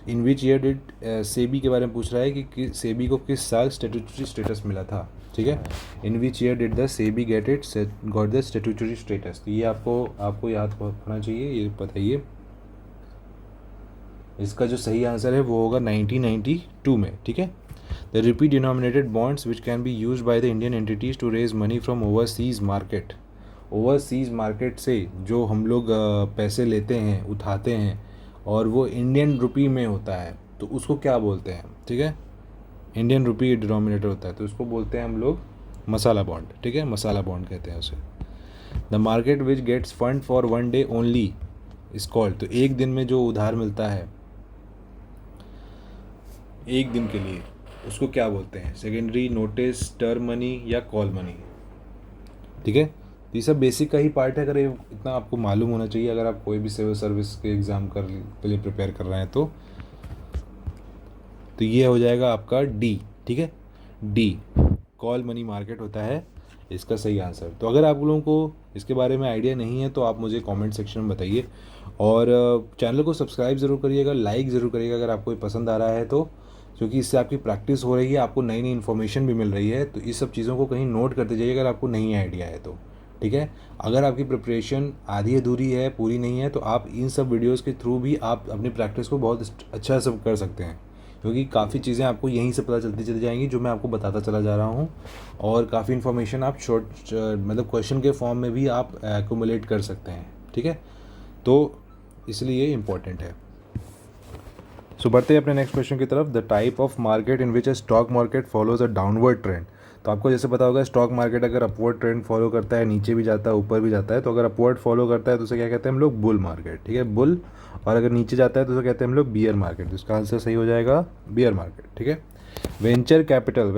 In which year did SEBI के बारे में पूछ रहा है कि सेबी को किस साल स्टेटूटरी स्टेटस मिला था, ठीक है। In which year did the SEBI got the statutory status, तो ये आपको याद रखना चाहिए, ये बताइए। इसका जो सही आंसर है वो होगा 1992 में, ठीक है। The rupee denominated bonds which can be use by the Indian entities to raise money from overseas market, overseas market से जो हम लोग पैसे लेते हैं, उठाते हैं, और वो इंडियन रुपी में होता है, तो उसको क्या बोलते हैं, ठीक है। इंडियन रुपी डिनोमिनेटर होता है, तो उसको बोलते हैं हम लोग मसाला बॉन्ड, ठीक है, मसाला बॉन्ड कहते हैं उसे। The market which gets fund for one day only is called, तो एक दिन में जो उधार मिलता है एक दिन के लिए, उसको क्या बोलते हैं, सेकेंडरी, नोटिस, टर्म मनी या कॉल मनी, ठीक है। तो ये सब बेसिक का ही पार्ट है, अगर ये इतना आपको मालूम होना चाहिए अगर आप कोई भी सिविल सर्विस के एग्ज़ाम के लिए प्रिपेयर कर रहे हैं तो ये हो जाएगा आपका डी, ठीक है। डी कॉल मनी मार्केट होता है इसका सही आंसर। तो अगर आप लोगों को इसके बारे में आइडिया नहीं है तो आप मुझे कमेंट सेक्शन में बताइए, और चैनल को सब्सक्राइब ज़रूर करिएगा, लाइक ज़रूर करिएगा अगर आपको पसंद आ रहा है तो, क्योंकि इससे आपकी प्रैक्टिस हो रही है, आपको नई नई इन्फॉर्मेशन भी मिल रही है, तो इस सब चीज़ों को कहीं नोट करते जाइए अगर आपको नहीं आइडिया है तो, ठीक है। अगर आपकी प्रिपरेशन आधी अधूरी है, पूरी नहीं है, तो आप इन सब वीडियोज़ के थ्रू भी आप अपनी प्रैक्टिस को बहुत अच्छा सब कर सकते हैं, क्योंकि काफ़ी चीज़ें आपको यहीं से पता चलती चली जाएंगी जो मैं आपको बताता चला जा रहा हूँ, और काफ़ी इन्फॉर्मेशन आप मतलब क्वेश्चन के फॉर्म में भी आप एक्यूमुलेट कर सकते हैं, ठीक है। तो इसलिए इम्पॉर्टेंट है। सो बढ़ते हैं अपने नेक्स्ट क्वेश्चन की तरफ। The type of market in which a stock market follows a downward trend, तो आपको जैसे पता होगा स्टॉक मार्केट अगर अपवर्ड ट्रेंड फॉलो करता है, नीचे भी जाता है ऊपर भी जाता है, तो अगर अपवर्ड फॉलो करता है तो उसे क्या कहते हैं हम लोग, बुल मार्केट, ठीक है, बुल। और अगर नीचे जाता है तो उसे कहते हैं हम लोग बियर मार्केट, तो इसका आंसर सही हो जाएगा बियर मार्केट, ठीक है। वेंचर कैपिटल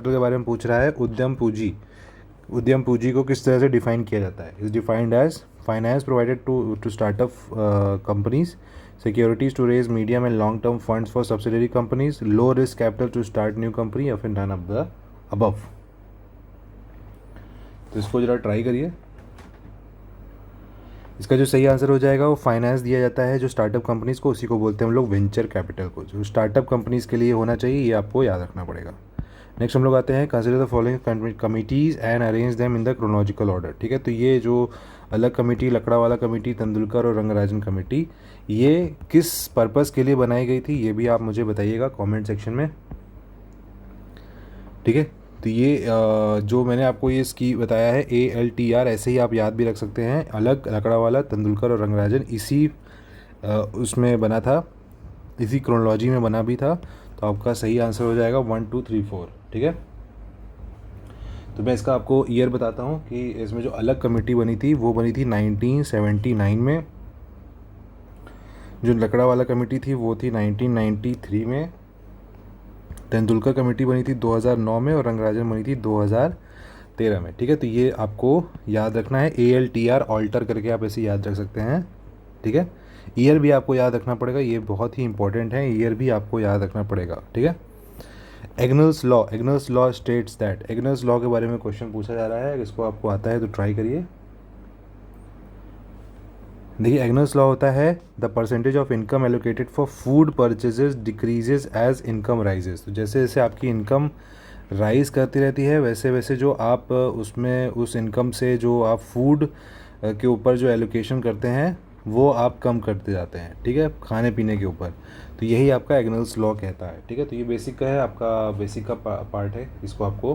के बारे में पूछ रहा है। उद्यम पूंजी को किस तरह से डिफाइन किया जाता है, is defined as finance provided to startup companies, securities to raise medium and long term funds for subsidiary companies, low risk capital to start new company, या फिर नन ऑफ द अबव। तो इसको जरा try करिए। इसका जो सही answer हो जाएगा वो फाइनेंस दिया जाता है जो स्टार्टअप कंपनीज़ को, उसी को बोलते हैं हम लोग वेंचर कैपिटल को, जो स्टार्टअप कंपनीज़ के लिए होना चाहिए, ये आपको याद रखना पड़ेगा। नेक्स्ट हम लोग आते हैं, consider the following committees and arrange them in the chronological order, ठीक है। तो ये जो अलग कमेटी, लकड़ावाला कमेटी, तेंदुलकर और रंगराजन कमेटी, ये किस पर्पज़ के लिए बनाई गई थी, ये भी आप मुझे बताइएगा कमेंट सेक्शन में, ठीक है। तो ये जो मैंने आपको ये इसकी बताया है ALTR, ऐसे ही आप याद भी रख सकते हैं, अलग, लकड़ावाला, तेंदुलकर और रंगराजन, इसी उसमें बना था, इसी क्रोनोलॉजी में बना भी था। तो आपका सही आंसर हो जाएगा 1 2 3 4, ठीक है। तो मैं इसका आपको ईयर बताता हूँ कि इसमें जो अलग कमेटी बनी थी वो बनी थी 1979 में, जो लकड़ावाला कमेटी थी वो थी 1993 में, तेंदुलकर कमेटी बनी थी 2009 में, और रंगराजन बनी थी 2013 में, ठीक है। तो ये आपको याद रखना है, ALTR ऑल्टर करके आप ऐसे याद रख सकते हैं, ठीक है। ईयर भी आपको याद रखना पड़ेगा, ये बहुत ही इंपॉर्टेंट है, ईयर भी आपको याद रखना पड़ेगा, ठीक है। एग्नल्स लॉ स्टेट्स दैट, एग्नल्स लॉ के बारे में क्वेश्चन पूछा जा रहा है, अगर इसको आपको आता है तो ट्राई करिए। देखिए एग्नल्स लॉ होता है the percentage of income allocated for food purchases decreases as income rises, तो जैसे जैसे आपकी इनकम राइज करती रहती है वैसे वैसे जो आप उसमें उस इनकम से जो आप फूड के ऊपर जो एलोकेशन करते हैं वो आप कम करते जाते हैं, ठीक है, खाने पीने के ऊपर। तो यही आपका एग्नल्स लॉ कहता है, ठीक है। तो ये बेसिक का है, आपका बेसिक का पार्ट है, इसको आपको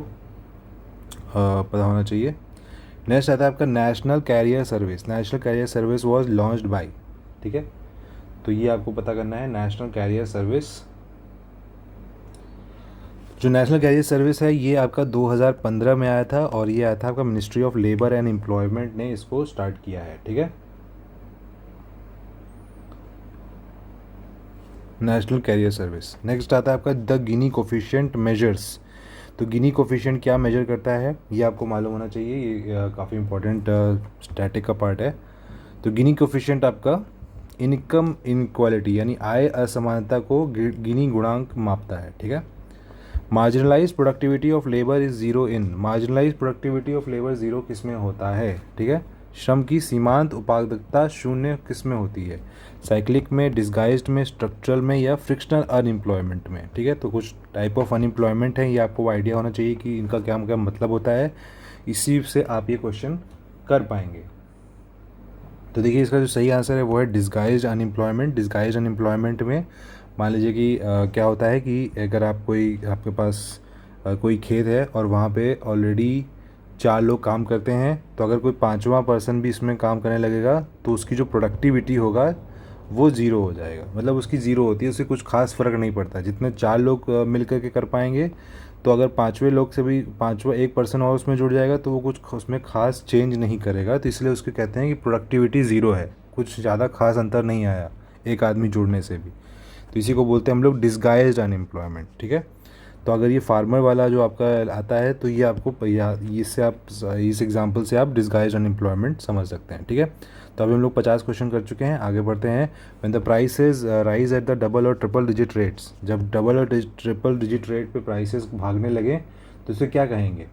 पता होना चाहिए। नेक्स्ट आता है आपका national carrier service. National carrier service was launched by, ठीक है। तो ये आपको पता करना है, नेशनल कैरियर सर्विस, जो नेशनल कैरियर सर्विस है ये आपका 2015 में आया था, और ये आया था आपका ministry of labour and employment ने इसको स्टार्ट किया है, ठीक है। National carrier service. नेक्स्ट आता है आपका द गिनी कोफिशिएंट मेजर्स। तो गिनी कोफिशिएंट क्या मेजर करता है ये आपको मालूम होना चाहिए, ये काफ़ी इंपॉर्टेंट स्टैटिक का पार्ट है। तो गिनी कोफिशिएंट आपका इनकम इनक्वालिटी यानी आय असमानता को गिनी गुणांक मापता है, ठीक है। Marginalise productivity of labour is zero in, marginalise productivity of labour zero किस में होता है, ठीक है। श्रम की सीमांत उत्पादकता शून्य किस में होती है? साइक्लिक में, डिस्गाइज्ड में, स्ट्रक्चरल में या फ्रिक्शनल अनएम्प्लॉयमेंट में? ठीक है, तो कुछ टाइप ऑफ अनएम्प्लॉयमेंट है, ये आपको आइडिया होना चाहिए कि इनका क्या क्या मतलब होता है, इसी से आप ये क्वेश्चन कर पाएंगे। तो देखिए इसका जो सही आंसर है वो है डिस्गाइज्ड अनएम्प्लॉयमेंट। डिस्गाइज्ड अनएम्प्लॉयमेंट में मान लीजिए कि क्या होता है कि अगर आपके पास कोई खेत है और वहाँ पे ऑलरेडी 4 लोग काम करते हैं, तो अगर कोई 5वां पर्सन भी इसमें काम करने लगेगा तो उसकी जो प्रोडक्टिविटी होगा वो ज़ीरो हो जाएगा, मतलब उसकी ज़ीरो होती है, उससे कुछ खास फ़र्क नहीं पड़ता। जितने 4 लोग मिल करके कर पाएंगे, तो अगर 5वें लोग से भी 5वां एक पर्सन और उसमें जुड़ जाएगा तो वो कुछ उसमें खास चेंज नहीं करेगा, तो इसलिए उसको कहते हैं कि प्रोडक्टिविटी ज़ीरो है, कुछ ज़्यादा खास अंतर नहीं आया एक आदमी जुड़ने से भी। तो इसी को बोलते हैं हम लोग डिस्गाइज्ड अनएम्प्लॉयमेंट। ठीक है, तो अगर ये फार्मर वाला जो आपका आता है तो ये आपको इससे आप इस एग्जांपल से आप डिस्गाइज्ड अनएम्प्लॉयमेंट समझ सकते हैं। ठीक है, तो अभी हम लोग 50 क्वेश्चन कर चुके हैं, आगे बढ़ते हैं। When the prices rise at the double और ट्रिपल डिजिट रेट्स, जब डबल और ट्रिपल डिजिट रेट पे प्राइसेस भागने लगे तो इसे क्या कहेंगे?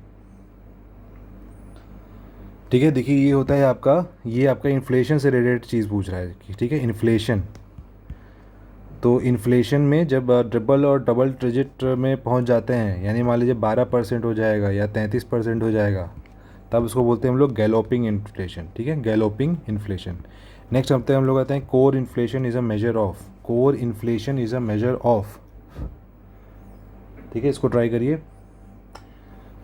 ठीक है, देखिए ये होता है ये आपका इन्फ्लेशन से रिलेटेड चीज़ पूछ रहा है कि ठीक है, इन्फ्लेशन। तो इन्फ्लेशन में जब ट्रिपल और डबल डिजिट में पहुंच जाते हैं, यानी मान लीजिए 12% हो जाएगा या 33% हो जाएगा, तब उसको बोलते हैं हम लोग गैलोपिंग इन्फ्लेशन। ठीक है, गैलोपिंग इन्फ्लेशन। नेक्स्ट हफ्ते हम लोग आते हैं core inflation is a measure of. Core inflation is a measure of. ठीक है, इसको ट्राई करिए।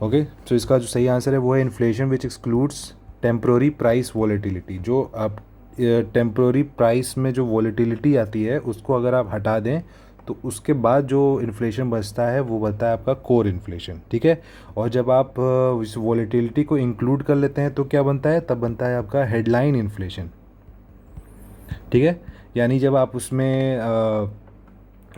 ओके, तो इसका जो सही आंसर है वो है इन्फ्लेशन विच एक्सक्लूड्स टेम्प्रोरी प्राइस वॉलेटिलिटी। जो आप टेम्प्रोरी प्राइस में जो वॉलेटिलिटी आती है उसको अगर आप हटा दें तो उसके बाद जो इन्फ्लेशन बचता है वो बनता है आपका कोर इन्फ्लेशन। ठीक है, और जब आप इस वॉलेटिलिटी को इंक्लूड कर लेते हैं तो क्या बनता है? तब बनता है आपका हेडलाइन इन्फ्लेशन। ठीक है, यानी जब आप उसमें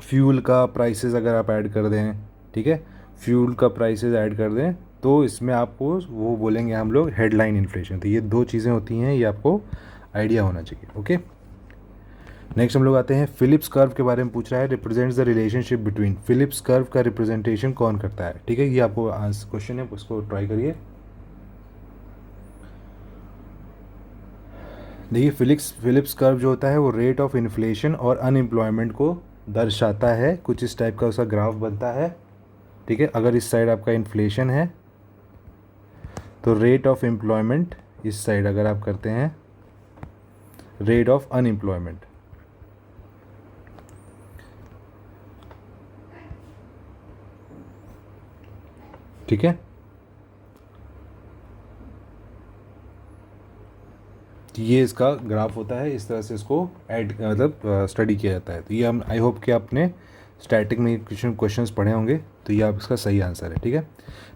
फ्यूल का प्राइसेस अगर आप ऐड कर दें, ठीक है, फ्यूल का प्राइसेस ऐड कर दें तो इसमें आपको वो बोलेंगे हम लोग हेडलाइन इन्फ्लेशन। तो ये दो चीज़ें होती हैं, ये आपको आइडिया होना चाहिए। ओके, नेक्स्ट हम लोग आते हैं फिलिप्स कर्व के बारे में पूछ रहा है, represents the relationship between. Phillips curve का रिप्रेजेंटेशन कौन करता है? ठीक है, ये आपको आंसर क्वेश्चन है, उसको ट्राई करिए। देखिए फिलिप्स कर्व जो होता है वो रेट ऑफ इन्फ्लेशन और अनएम्प्लॉयमेंट को दर्शाता है, कुछ इस टाइप का उसका ग्राफ बनता है। ठीक है, अगर इस साइड आपका इन्फ्लेशन है तो रेट ऑफ एम्प्लॉयमेंट, इस साइड अगर आप करते हैं रेट ऑफ अनएम्प्लॉयमेंट। ठीक है, तो ये इसका ग्राफ होता है, इस तरह से इसको ऐड मतलब स्टडी किया जाता है। तो ये हम आई होप कि आपने स्टैटिक में क्वेश्चंस पढ़े होंगे, तो ये आप इसका सही आंसर है। ठीक है,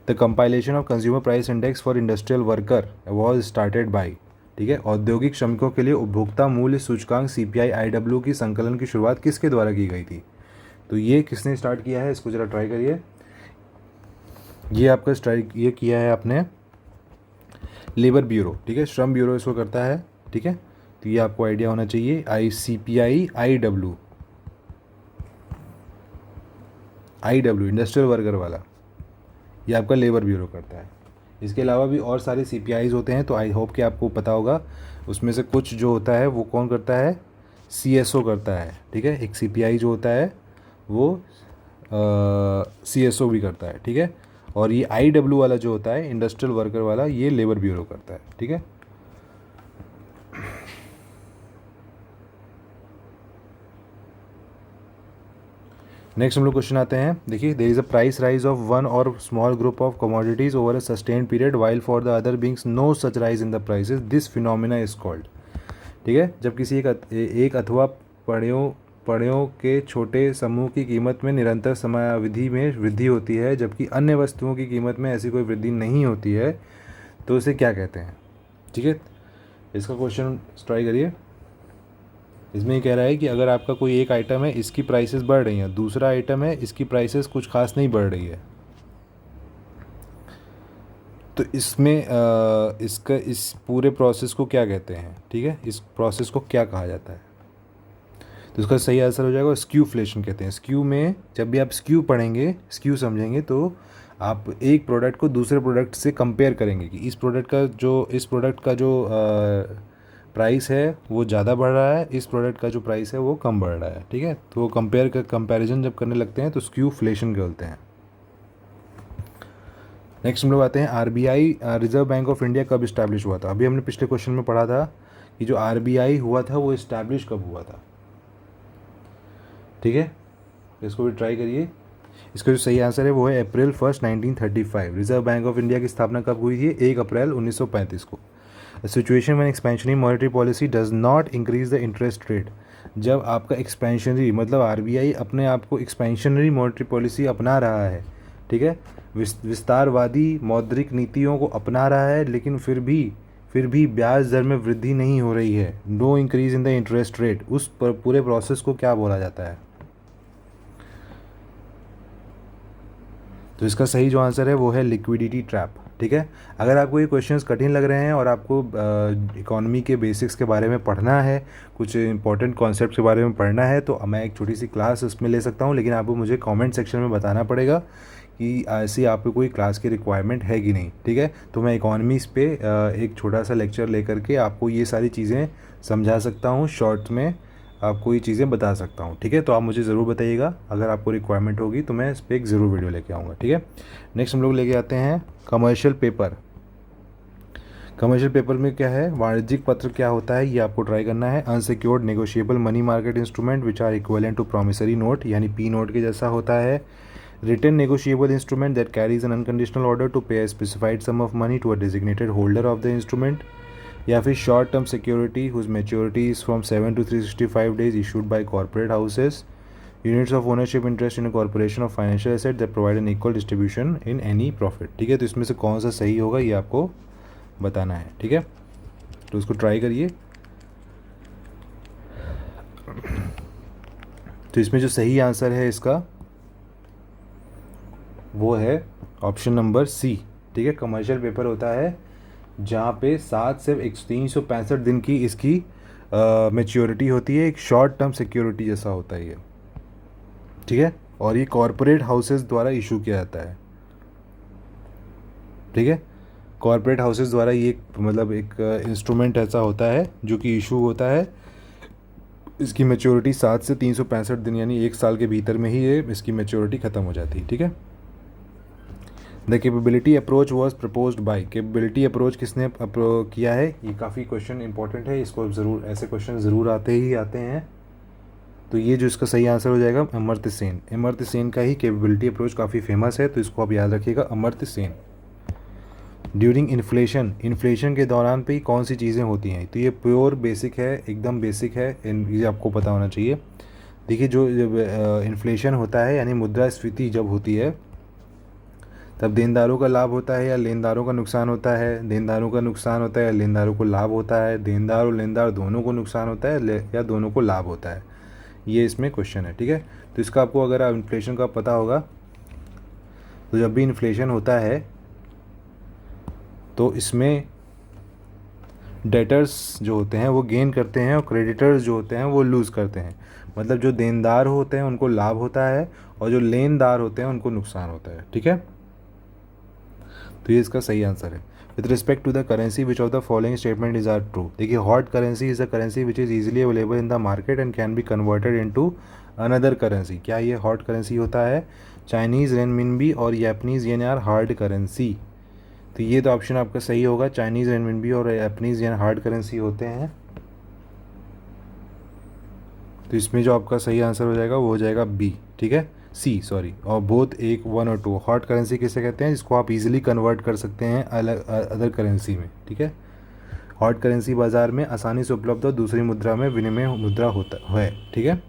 the compilation of consumer price index for industrial worker was started by. ठीक है, औद्योगिक श्रमिकों के लिए उपभोक्ता मूल्य सूचकांक CPI IW की संकलन की शुरुआत किसके द्वारा की गई थी? तो ये किसने स्टार्ट किया है, इसको ज़रा ट्राई करिए। ये आपका स्ट्राइक ये किया है आपने लेबर ब्यूरो। ठीक है, श्रम ब्यूरो इसको करता है। ठीक है, तो ये आपको आइडिया होना चाहिए। CPI IW इंडस्ट्रियल वर्कर वाला, ये आपका लेबर ब्यूरो करता है। इसके अलावा भी और सारे CPIs होते हैं, तो आई होप कि आपको पता होगा। उसमें से कुछ जो होता है वो कौन करता है? CSO करता है। ठीक है, एक CPI जो होता है वो CSO भी करता है। ठीक है, और ये IW वाला जो होता है इंडस्ट्रियल वर्कर वाला, ये लेबर ब्यूरो करता है। ठीक है, नेक्स्ट हम लोग क्वेश्चन आते हैं। देखिए, there is a price rise of one और small group of commodities over a sustain period while for the other beings no such rise in the prices, this phenomena is called. ठीक है, जब किसी एक अथवा पड़ियों के छोटे समूह की कीमत में निरंतर समयावधि में वृद्धि होती है जबकि अन्य वस्तुओं की कीमत में ऐसी कोई वृद्धि नहीं होती है, तो इसे क्या कहते हैं? ठीक है, इसका क्वेश्चन ट्राई करिए। इसमें ये कह रहा है कि अगर आपका कोई एक आइटम है, इसकी प्राइसेस बढ़ रही हैं, दूसरा आइटम है इसकी प्राइसेस कुछ खास नहीं बढ़ रही है, तो इसमें इस पूरे प्रोसेस को क्या कहते हैं? ठीक है, इस प्रोसेस को क्या कहा जाता है? तो इसका सही आंसर हो जाएगा स्क्यूफ्लेशन कहते हैं। स्क्यू में जब भी आप स्क्यू पढ़ेंगे, स्क्यू समझेंगे, तो आप एक प्रोडक्ट को दूसरे प्रोडक्ट से कंपेयर करेंगे कि इस प्रोडक्ट का जो प्राइस है वो ज़्यादा बढ़ रहा है, इस प्रोडक्ट का जो प्राइस है वो कम बढ़ रहा है, ठीक है। तो वो कंपैरिजन जब करने लगते हैं तो स्क्यूफ्लेशन बोलते हैं। नेक्स्ट हम लोग आते हैं RBI, reserve bank of India कब इस्टेब्लिश हुआ था। अभी हमने पिछले क्वेश्चन में पढ़ा था कि जो आरबीआई हुआ था वो इस्टेब्लिश कब हुआ था, ठीक है। इसको भी ट्राई करिए। इसका जो सही आंसर है वो है April 1, 1935। Reserve bank of India की स्थापना कब हुई थी? 1 अप्रैल 1935 को। Situation when expansionary monetary policy does not increase the interest rate. जब आपका एक्सपेंशनरी मतलब आरबीआई अपने आप को एक्सपेंशनरी मॉनेटरी पॉलिसी अपना रहा है, ठीक है, विस्तारवादी मौद्रिक नीतियों को अपना रहा है, लेकिन फिर भी ब्याज दर में वृद्धि नहीं हो रही है, no increase in the interest rate, उस पूरे प्रोसेस को क्या बोला जाता है? तो इसका सही जो आंसर है वो है लिक्विडिटी ट्रैप, ठीक है। अगर आपको ये क्वेश्चंस कठिन लग रहे हैं और आपको इकोनॉमी के बेसिक्स के बारे में पढ़ना है, कुछ इंपॉर्टेंट कॉन्सेप्ट के बारे में पढ़ना है, तो मैं एक छोटी सी क्लास उसमें ले सकता हूँ, लेकिन आपको मुझे कमेंट सेक्शन में बताना पड़ेगा कि ऐसी आपको कोई क्लास की रिक्वायरमेंट है कि नहीं, ठीक है। तो मैं इकोनॉमीज़ पे एक छोटा सा लेक्चर लेकर के आपको ये सारी चीज़ें समझा सकता हूँ, शॉर्ट में आपको ये चीज़ें बता सकता हूँ, ठीक है। तो आप मुझे ज़रूर बताइएगा, अगर आपको रिक्वायरमेंट होगी तो मैं इस पर एक ज़रूर वीडियो लेके आऊँगा, ठीक है। नेक्स्ट हम लोग लेके आते हैं कमर्शियल पेपर। कमर्शियल पेपर में क्या है, वाणिज्यिक पत्र क्या होता है ये आपको ट्राई करना है। Unsecured negotiable money market instrument which are equivalent to promissory note, यानी पी नोट के जैसा होता है। Written negotiable instrument that carries an unconditional order to pay a specified sum of money to a designated holder of the instrument. या फिर short term security whose maturity is from 7 to 365 days issued by corporate houses. Units of ownership interest in a corporation of financial asset that provide an equal distribution in any profit, ठीक है। तो इसमें से कौन सा सही होगा ये आपको बताना है, ठीक है। तो उसको ट्राई करिए। तो इसमें जो सही आंसर है इसका वो है ऑप्शन नंबर सी, ठीक है। कमर्शियल पेपर होता है जहाँ पे 7 से 365 दिन की इसकी मैच्योरिटी होती है, एक शॉर्ट टर्म सिक्योरिटी जैसा होता है ये, ठीक है। और ये कॉरपोरेट हाउसेस द्वारा इशू किया जाता है, ठीक है। कॉरपोरेट हाउसेस द्वारा ये मतलब एक इंस्ट्रूमेंट ऐसा होता है जो कि इशू होता है। इसकी मैच्योरिटी 7 से 365 दिन यानी 1 साल के भीतर में ही ये इसकी मैच्योरिटी ख़त्म हो जाती है, ठीक है। The capability approach was proposed by, capability approach किसने किया है? ये काफ़ी क्वेश्चन इंपॉर्टेंट है, इसको ज़रूर ऐसे क्वेश्चन ज़रूर आते हैं। तो ये जो इसका सही आंसर हो जाएगा अमर्त्य सेन। अमर्त्य सेन का ही कैपेबिलिटी अप्रोच काफ़ी फेमस है, तो इसको आप याद रखिएगा, अमर्त्य सेन। ड्यूरिंग इन्फ्लेशन के दौरान पे कौन सी चीज़ें होती हैं? तो ये प्योर बेसिक है, एकदम बेसिक है, ये आपको पता होना चाहिए। देखिए जो इन्फ्लेशन होता है यानी मुद्रास्फीति जब होती है तब देनदारों का लाभ होता है या लेनदारों का नुकसान होता है? देनदारों का नुकसान होता है या लेनदारों को लाभ होता है? देनदार और लेनदार दोनों को नुकसान होता है या दोनों को लाभ होता है? ये इसमें क्वेश्चन है, ठीक है। तो इसका आपको अगर इन्फ्लेशन का पता होगा तो जब भी इन्फ्लेशन होता है तो इसमें डेटर्स जो होते हैं वो गेन करते हैं और क्रेडिटर्स जो होते हैं वो लूज़ करते हैं। मतलब जो देनदार होते हैं उनको लाभ होता है और जो लेनदार होते हैं उनको नुकसान होता है, ठीक है। तो ये इसका सही आंसर है। With respect to the currency which of the following statement is are true. देखिए hot currency is a currency which is easily available in the market and can be converted into another currency. क्या ये hot currency होता है? Chinese renminbi और Japanese yen are hard currency. तो ये तो option आपका सही होगा, चाइनीज़ रेनमिनबी और जापानीज़ येन हार्ड करेंसी होते हैं। तो इसमें जो आपका सही आंसर हो जाएगा वो हो जाएगा बी, ठीक है, सी सॉरी। और बोथ 1, 1 और 2। हॉट करेंसी किसे कहते हैं? जिसको आप इजीली कन्वर्ट कर सकते हैं अलग अदर करेंसी में, ठीक है। हॉट करेंसी बाज़ार में आसानी से उपलब्ध और दूसरी मुद्रा में विनिमय मुद्रा होता है, ठीक है।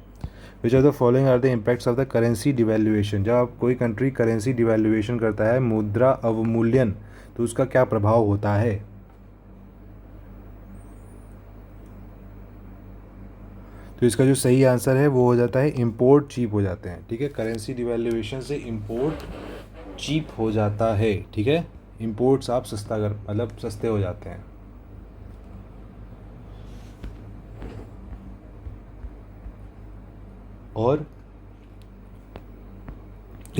Which are the following are the impacts of the currency devaluation. जब आप कोई कंट्री करेंसी डिवैल्यूएशन करता है, मुद्रा अवमूल्यन, तो उसका क्या प्रभाव होता है? तो इसका जो सही आंसर है वो हो जाता है इंपोर्ट चीप हो जाते हैं, ठीक है। करेंसी डिवैल्यूएशन से इंपोर्ट चीप हो जाता है, ठीक है। इंपोर्ट्स आप मतलब सस्ते हो जाते हैं। और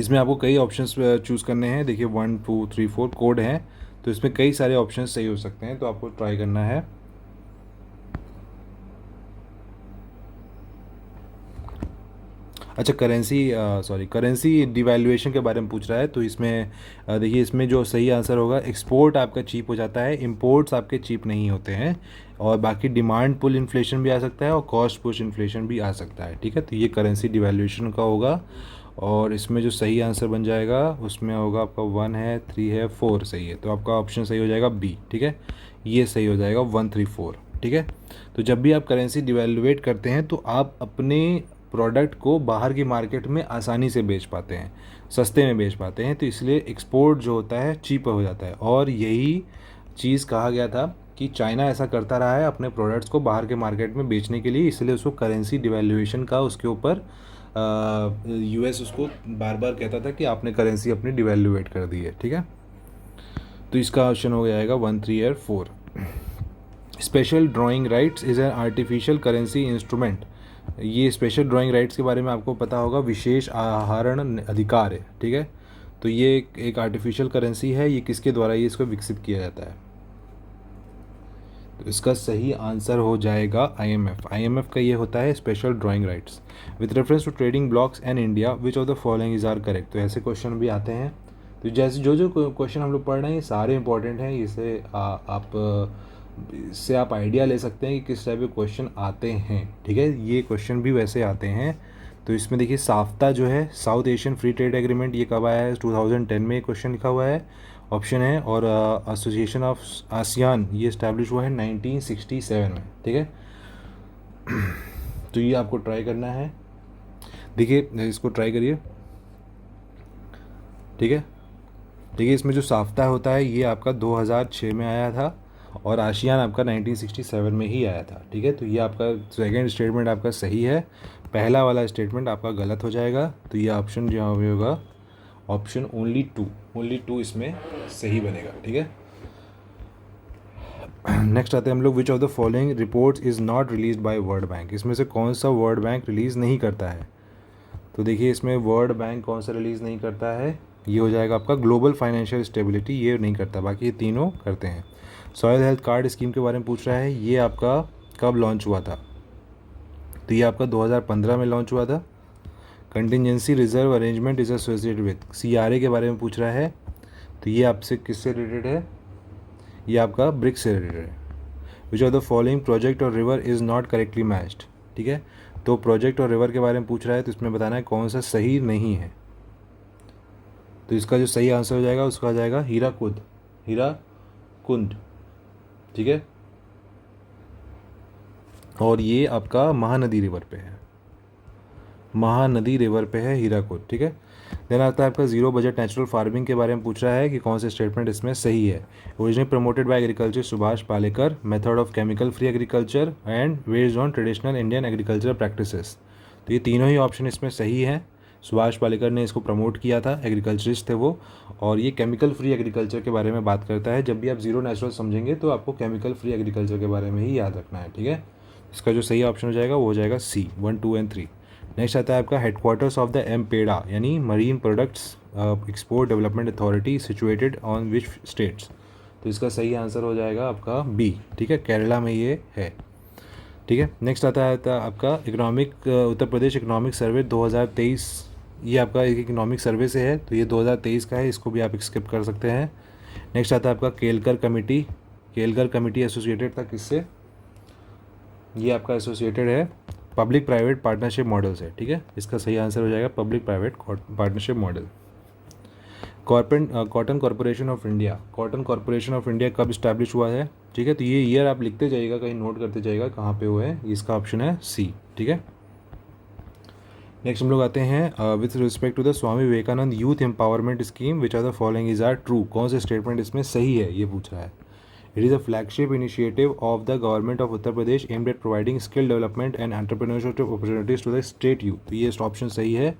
इसमें आपको कई ऑप्शंस चूज़ करने हैं। देखिए 1 2 3 4 कोड हैं, तो इसमें कई सारे ऑप्शंस सही हो सकते हैं, तो आपको ट्राई करना है। अच्छा, करेंसी डिवैल्यूएशन के बारे में पूछ रहा है, तो इसमें देखिए इसमें जो सही आंसर होगा, एक्सपोर्ट आपका चीप हो जाता है, इंपोर्ट्स आपके चीप नहीं होते हैं, और बाकी डिमांड पुल इन्फ्लेशन भी आ सकता है और कॉस्ट पुश इन्फ्लेशन भी आ सकता है। ठीक है, तो ये करेंसी डिवैल्यूएशन का होगा, और इसमें जो सही आंसर बन जाएगा उसमें होगा आपका 1 है, 3 है, 4 सही है, तो आपका ऑप्शन सही हो जाएगा बी। ठीक है, ये सही हो जाएगा 1 3 4। ठीक है, तो जब भी आप करेंसी डिवैल्यूएट करते हैं तो आप अपने प्रोडक्ट को बाहर की मार्केट में आसानी से बेच पाते हैं, सस्ते में बेच पाते हैं, तो इसलिए एक्सपोर्ट जो होता है चीप हो जाता है। और यही चीज़ कहा गया था कि चाइना ऐसा करता रहा है अपने प्रोडक्ट्स को बाहर के मार्केट में बेचने के लिए, इसलिए उसको करेंसी डिवैल्यूएशन का उसके ऊपर यूएस उसको बार बार कहता था कि आपने करेंसी अपनी डिवैल्यूएट कर दी है। ठीक है, तो इसका ऑप्शन हो जाएगा 1 3 और 4। Special drawing rights is an artificial currency instrument. ये स्पेशल ड्राइंग राइट्स के बारे में आपको पता होगा, विशेष आहरण अधिकार है। ठीक है, तो ये एक आर्टिफिशियल करेंसी है, ये किसके द्वारा ये इसको विकसित किया जाता है? तो इसका सही आंसर हो जाएगा आईएमएफ। आईएमएफ का ये होता है special drawing rights with reference to trading blocks and India, which of the following is are correct. तो ऐसे क्वेश्चन भी आते हैं, तो जैसे जो जो क्वेश्चन हम लोग पढ़ रहे हैं ये सारे इंपॉर्टेंट हैं, इससे आप आइडिया ले सकते हैं कि किस टाइप के क्वेश्चन आते हैं। ठीक है, ये क्वेश्चन भी वैसे आते हैं। तो इसमें देखिए साफ्ता जो है, south Asian free trade agreement, ये कब आया है? 2010 में ये क्वेश्चन लिखा हुआ है, ऑप्शन है। और एसोसिएशन ऑफ आसियान, ये इस्टेब्लिश हुआ है 1967 में। ठीक है, तो ये आपको ट्राई करना है। देखिए इसको ट्राई करिए। ठीक है, देखिए इसमें जो साफ्ता होता है ये आपका 2006 में आया था, और आशियान आपका 1967 में ही आया था। ठीक है, तो ये आपका सेकंड स्टेटमेंट आपका सही है, पहला वाला स्टेटमेंट आपका गलत हो जाएगा। तो ये ऑप्शन जो होगा ऑप्शन ओनली टू इसमें सही बनेगा। ठीक है, नेक्स्ट आते हैं हम लोग, विच of the following reports is not release by world bank. इसमें से कौन सा वर्ल्ड बैंक रिलीज़ नहीं करता है? तो देखिए इसमें वर्ल्ड बैंक कौन सा रिलीज़ नहीं करता है, ये हो जाएगा आपका ग्लोबल फाइनेंशियल स्टेबिलिटी, ये नहीं करता, बाकी ये तीनों करते हैं। सॉयल हेल्थ कार्ड स्कीम के बारे में पूछ रहा है, ये आपका कब लॉन्च हुआ था? तो ये आपका 2015 में लॉन्च हुआ था। Contingency reserve arrangement is associated with, CRA के बारे में पूछ रहा है, तो ये आपसे किससे रिलेटेड है? ये आपका ब्रिक्स से रिलेटेड है। Which of the following project or river is not correctly matched. ठीक है, तो प्रोजेक्ट और रिवर के बारे में पूछ रहा है, तो इसमें बताना है कौन सा सही नहीं है। तो इसका जो सही आंसर हो जाएगा उसका आ जाएगा हीराकुंड। ठीक है, और ये आपका महानदी रिवर पे है, महानदी रिवर पे है हीराकुंड। ठीक है, देन आता है आपका जीरो बजट नेचुरल फार्मिंग के बारे में पूछ रहा है कि कौन से स्टेटमेंट इसमें सही है। Originally promoted by agriculture Subhash Palekar, method of chemical free agriculture and based on traditional Indian agriculture practices. तो ये तीनों ही ऑप्शन इसमें सही है। सुभाष पालेकर ने इसको प्रमोट किया था, एग्रीकल्चरिस्ट थे वो, और ये केमिकल फ्री एग्रीकल्चर के बारे में बात करता है। जब भी आप जीरो नेचुरल समझेंगे तो आपको केमिकल फ्री एग्रीकल्चर के बारे में ही याद रखना है। ठीक है, इसका जो सही ऑप्शन हो जाएगा वो हो जाएगा सी 1 2 एंड 3। नेक्स्ट आता है आपका हेडक्वार्टर्स ऑफ द एमपेडा यानी marine products export development authority situated on which states. तो इसका सही आंसर हो जाएगा आपका बी। ठीक है, केरला में ये है। ठीक है, नेक्स्ट आता है आपका economic Uttar Pradesh economic survey 2023। ये आपका एक इकोनॉमिक सर्वे से है, तो ये 2023 का है, इसको भी आप स्किप कर सकते हैं। नेक्स्ट आता है आपका Kelkar committee. Kelkar committee associated था किससे? ये आपका एसोसिएटेड है पब्लिक प्राइवेट पार्टनरशिप मॉडल से। ठीक है, इसका सही आंसर हो जाएगा public private partnership model. Cotton corporation of India, cotton corporation of India कब इस्टेब्लिश हुआ है? ठीक है, तो ये ईयर आप लिखते जाइएगा, कहीं नोट करते जाइएगा कहाँ पे हुआ है, इसका ऑप्शन है सी। ठीक है, नेक्स्ट हम लोग आते हैं with respect to the Swami Vivekananda youth empowerment scheme, which are the following is are true. कौन से स्टेटमेंट इसमें सही है ये पूछ रहा है। It is a flagship initiative of the government of Uttar Pradesh aimed at providing skill development and entrepreneurship opportunities to the state youth. तो ये ऑप्शन सही है।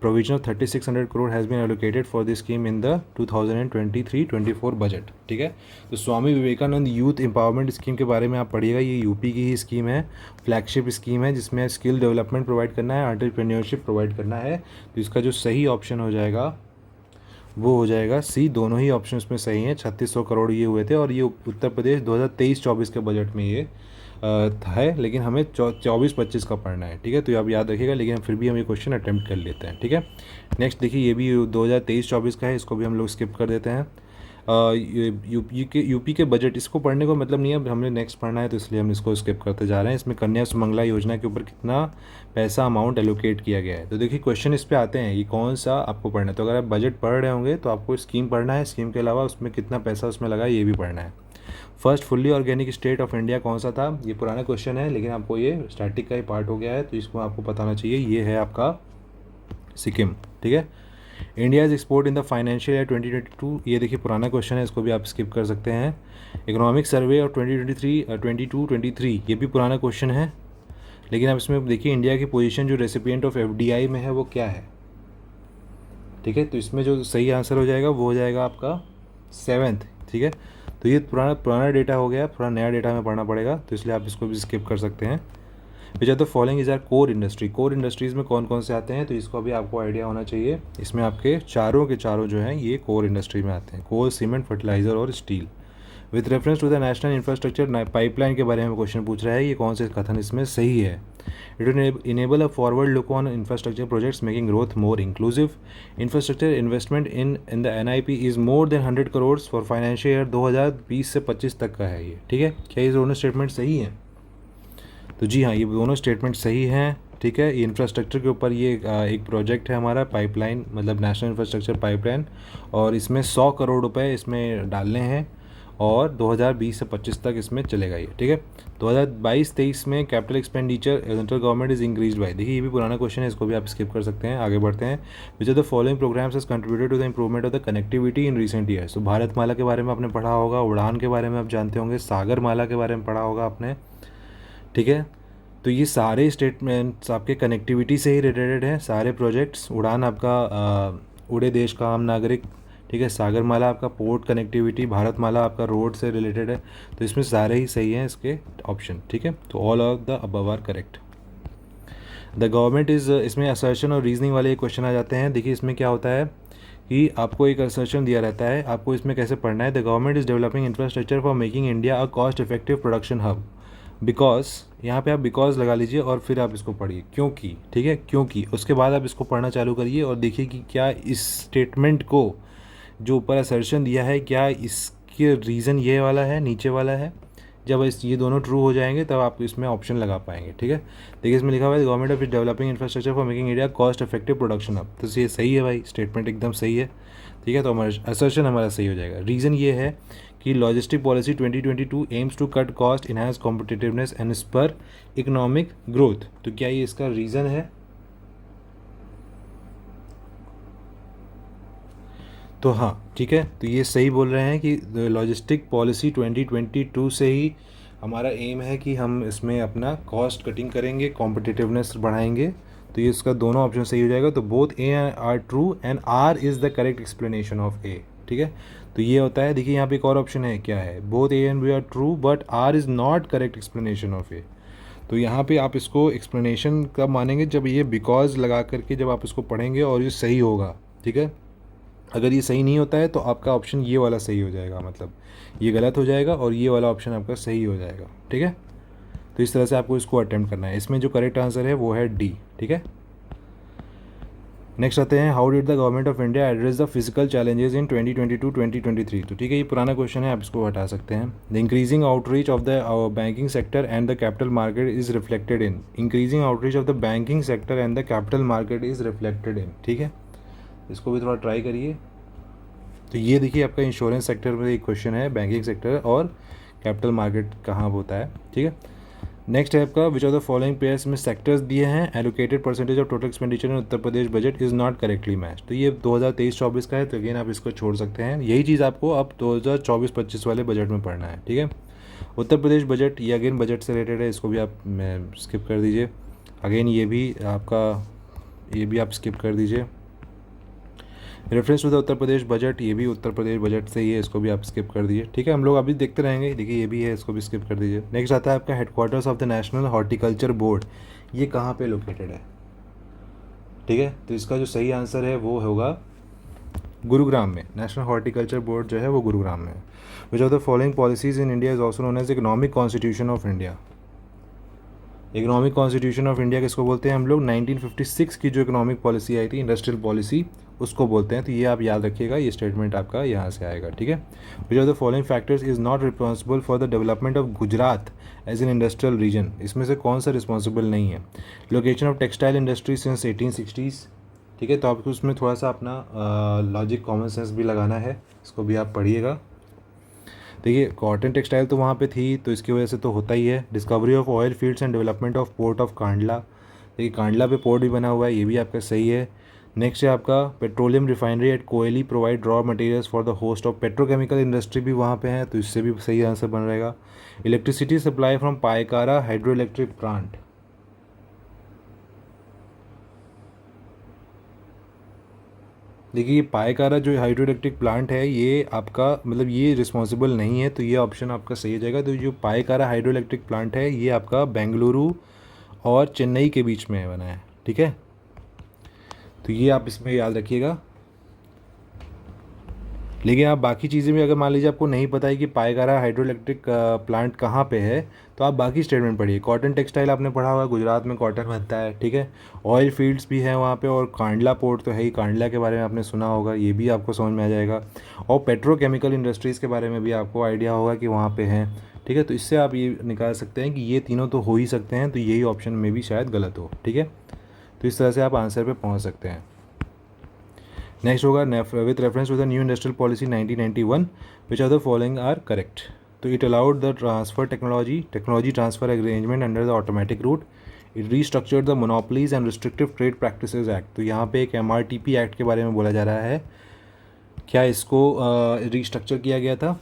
Provision of 3600 crore has been allocated for this scheme in the 2023-24 budget. ठीक है, तो Swami Vivekananda youth empowerment scheme के बारे में आप पढ़िएगा। ये यूपी की ही स्कीम है, फ्लैगशिप स्कीम है, जिसमें स्किल डेवलपमेंट प्रोवाइड करना है, एंटरप्रेन्योरशिप प्रोवाइड करना है। तो इसका जो सही ऑप्शन हो जाएगा वो हो जाएगा सी। दोनों ही ऑप्शन में सही हैं। 3600 करोड़ ये हुए थे और ये उत्तर प्रदेश 2023-24 के बजट में ये है, लेकिन हमें 24-25 का पढ़ना है। ठीक है, तो ये आप याद रखिएगा, लेकिन फिर भी हम ये क्वेश्चन अटैम्प्ट कर लेते हैं। ठीक है, नेक्स्ट देखिए, ये भी 2023-24 का है, इसको भी हम लोग स्किप कर देते हैं। यूपी के बजट, इसको पढ़ने को मतलब नहीं है, हमने नेक्स्ट पढ़ना है, तो इसलिए हम इसको स्किप करते जा रहे हैं। इसमें कन्या सुमंगला योजना के ऊपर कितना पैसा अमाउंट एलोकेट किया गया है। तो देखिए क्वेश्चन इस पे आते हैं, ये कौन सा आपको पढ़ना है। तो अगर आप बजट पढ़ रहे होंगे तो आपको स्कीम पढ़ना है, स्कीम के अलावा उसमें कितना पैसा उसमें लगा ये भी पढ़ना है। First fully organic state of India कौन सा था, ये पुराना क्वेश्चन है, लेकिन आपको ये स्टैटिक का ही पार्ट हो गया है, तो इसको आपको बताना चाहिए। ये है आपका सिक्किम। ठीक है, India's export in the financial year 2022, ये देखिए पुराना क्वेश्चन है, इसको भी आप स्किप कर सकते हैं। इकोनॉमिक सर्वे ऑफ 2022-23, ये भी पुराना क्वेश्चन है, लेकिन आप इसमें देखिए इंडिया की पोजीशन जो रेसिपिएंट ऑफ एफडीआई में है वो क्या है। ठीक है, तो इसमें जो सही आंसर हो जाएगा वो हो जाएगा आपका 7th। ठीक है, तो ये पुराना डेटा हो गया, थोड़ा नया डेटा हमें पढ़ना पड़ेगा, तो इसलिए आप इसको भी स्किप कर सकते हैं। Which are the following is are core industry, core industries में कौन कौन से आते हैं, तो इसको भी आपको आइडिया होना चाहिए। इसमें आपके चारों के चारों जो हैं ये कोर इंडस्ट्री में आते हैं, कोल, सीमेंट, फर्टिलाइजर और steel. With reference to the national infrastructure pipeline के बारे में क्वेश्चन पूछ रहा है, ये कौन से कथन इसमें सही है। It will enable a forward look on infrastructure projects making growth more inclusive. Infrastructure investment in the NIP is more than 100 crore for financial year 2020 से 25 तक का है ये। ठीक है, क्या ये दोनों स्टेटमेंट सही हैं? तो जी हाँ, ये दोनों स्टेटमेंट सही हैं। ठीक है, ये इंफ्रास्ट्रक्चर के ऊपर ये एक प्रोजेक्ट है हमारा, पाइपलाइन, मतलब नेशनल इंफ्रास्ट्रक्चर पाइपलाइन, और इसमें 100 करोड़ रुपए इसमें डालने हैं और 2020 से 25 तक इसमें चलेगा ये। ठीक है, 2022-23 में capital expenditure central government is increase by, देखिए ये भी पुराना क्वेश्चन है, इसको भी आप स्किप कर सकते हैं। आगे बढ़ते हैं। Which are the following programmes has contributed to the improvement of the connectivity in recent years. तो भारतमाला के बारे में आपने पढ़ा होगा, उड़ान के बारे में आप जानते होंगे, सागरमाला के बारे में पढ़ा होगा आपने। ठीक है, तो ये सारे स्टेटमेंट्स आपके कनेक्टिविटी से ही रिलेटेड हैं, सारे प्रोजेक्ट्स। उड़ान आपका उड़े देश का आम नागरिक। ठीक है, सागरमाला आपका पोर्ट कनेक्टिविटी, भारतमाला आपका रोड से रिलेटेड है। तो इसमें सारे ही सही हैं इसके ऑप्शन। ठीक है, तो all of the above are correct. The government is, इसमें असर्शन और रीजनिंग वाले क्वेश्चन आ जाते हैं। देखिए इसमें क्या होता है कि आपको एक असर्शन दिया रहता है, आपको इसमें कैसे पढ़ना है। The government is developing infrastructure for making India a cost effective production hub. Because, यहाँ पे आप बिकॉज लगा लीजिए और फिर आप इसको पढ़िए, क्योंकि। ठीक है, क्योंकि, उसके बाद आप इसको पढ़ना चालू करिए और देखिए कि क्या इस स्टेटमेंट को जो ऊपर असर्शन दिया है, क्या इसके रीज़न ये वाला है, नीचे वाला है। जब ये दोनों ट्रू हो जाएंगे तब आप इसमें ऑप्शन लगा पाएंगे। ठीक है, देखिए इसमें लिखा हुआ है government of is developing infrastructure for making India cost effective production hub. तो ये सही है भाई, स्टेटमेंट एकदम सही है। ठीक है, तो हमारा असर्शन हमारा सही हो जाएगा। रीज़न ये है कि logistic policy 2022 aims to cut cost, enhance competitiveness and spur economic growth. तो क्या ये इसका रीज़न है? तो हाँ, ठीक है, तो ये सही बोल रहे हैं कि लॉजिस्टिक पॉलिसी 2022 से ही हमारा एम है कि हम इसमें अपना कॉस्ट कटिंग करेंगे, कॉम्पिटिटिवनेस बढ़ाएंगे। तो ये इसका दोनों ऑप्शन सही हो जाएगा। तो both A R true and R is the correct explanation of A. ठीक है, तो ये होता है। देखिए यहाँ पे एक और ऑप्शन है, क्या है, both A and B are true but R is not correct explanation of A. तो यहाँ पे आप इसको एक्सप्लेनेशन कब मानेंगे, जब ये बिकॉज लगा करके जब आप इसको पढ़ेंगे और ये सही होगा। ठीक है, अगर ये सही नहीं होता है तो आपका ऑप्शन ये वाला सही हो जाएगा, मतलब ये गलत हो जाएगा और ये वाला ऑप्शन आपका सही हो जाएगा। ठीक है, तो इस तरह से आपको इसको अटेम्प्ट करना है। इसमें जो करेक्ट आंसर है वो है डी। ठीक है, नेक्स्ट आते हैं, how did the government of India address the physical challenges in 2022-2023। तो ठीक है, ये पुराना क्वेश्चन है, आप इसको हटा सकते हैं। The increasing outreach of the banking sector and the capital market is reflected in, increasing outreach of the banking sector and the capital market is reflected in. ठीक है, इसको भी थोड़ा ट्राई करिए। तो ये देखिए आपका इंश्योरेंस सेक्टर में एक क्वेश्चन है, बैंकिंग सेक्टर और कैपिटल मार्केट कहाँ होता है। ठीक है, नेक्स्ट है आपका which of the following pairs में सेक्टर्स दिए हैं allocated percentage of total expenditure in Uttar Pradesh budget is not correctly match. तो ये 2023-24 का है, तो अगेन आप इसको छोड़ सकते हैं। यही चीज़ आपको अब 2024-25 वाले बजट में पढ़ना है, ठीक है। उत्तर प्रदेश बजट ये अगेन बजट से रिलेटेड है, इसको भी आप स्किप कर दीजिए। अगेन ये भी आप स्किप कर दीजिए। Reference to the Uttar Pradesh budget ये भी उत्तर प्रदेश बजट से ही है, इसको भी आप स्किप कर दीजिए, ठीक है। हम लोग अभी देखते रहेंगे। देखिए ये भी है, इसको भी स्किप कर दीजिए। नेक्स्ट आता है आपका headquarters of the national horticulture board, ये कहाँ पे लोकेटेड है, ठीक है। तो इसका जो सही आंसर है वो होगा गुरुग्राम में। नेशनल हॉर्टिकल्चर बोर्ड जो है वो गुरुग्राम में है। Which of the following policies in India is also known as economic constitution of India. Economic constitution of India किसको बोलते हैं हम लोग? 1956 की जो इकोनॉमिक पॉलिसी आई थी, इंडस्ट्रियल पॉलिसी, उसको बोलते हैं। तो ये आप याद रखिएगा, ये स्टेटमेंट आपका यहाँ से आएगा, ठीक है। Which of the following factors is not responsible for the development of Gujarat as an industrial region. इसमें से कौन सा रिस्पॉन्सिबल नहीं है? Location of textile industry since 1860s, ठीक है। तो आपको उसमें थोड़ा सा अपना लॉजिक कॉमन सेंस भी लगाना है, इसको भी आप पढ़िएगा। देखिए कॉटन टेक्सटाइल तो वहाँ पे थी, तो इसकी वजह से तो होता ही है। Discovery of oil fields and development of port of Kandla, देखिए कांडला पे पोर्ट भी बना हुआ है, ये भी आपका सही है। नेक्स्ट है आपका petroleum refinery at Koyali provide raw materials for the host of petrochemical industry भी वहाँ पे है, तो इससे भी सही आंसर बन रहेगा। Electricity supply from Pykara hydro electric plant, देखिए ये पायकारा जो हाइड्रो इलेक्ट्रिक प्लांट है ये आपका मतलब ये रिस्पॉन्सिबल नहीं है, तो ये ऑप्शन आपका सही हो जाएगा। तो जो पायकारा हाइड्रो इलेक्ट्रिक प्लांट है ये आपका बेंगलुरु और चेन्नई के बीच में बना है, ठीक है। तो ये आप इसमें याद रखिएगा। लेकिन आप बाकी चीज़ें भी अगर मान लीजिए आपको नहीं पता है कि पायकारा हाइड्रो इलेक्ट्रिक प्लांट कहाँ पे है, तो आप बाकी स्टेटमेंट पढ़िए। कॉटन टेक्सटाइल आपने पढ़ा हुआ है, गुजरात में कॉटन बनता है, ठीक है। ऑयल फील्ड्स भी हैं वहाँ पे, और कांडला पोर्ट तो है ही, कांडला के बारे में आपने सुना होगा, ये भी आपको समझ में आ जाएगा। और पेट्रोकेमिकल इंडस्ट्रीज़ के बारे में भी आपको आइडिया होगा कि वहाँ पर हैं, ठीक है। तो इससे आप ये निकाल सकते हैं कि ये तीनों तो हो ही सकते हैं, तो यही ऑप्शन में भी शायद गलत हो, ठीक है। तो इस तरह से आप आंसर पर पहुँच सकते हैं। नेक्स्ट होगा with reference to the new industrial policy 1991 which of the following are correct. तो it allowed the transfer technology transfer arrangement under the automatic route. It restructured the monopolies and restrictive trade practices act. तो यहाँ पे एक MRTP act के बारे में बोला जा रहा है, क्या इसको रीस्ट्रक्चर किया गया था?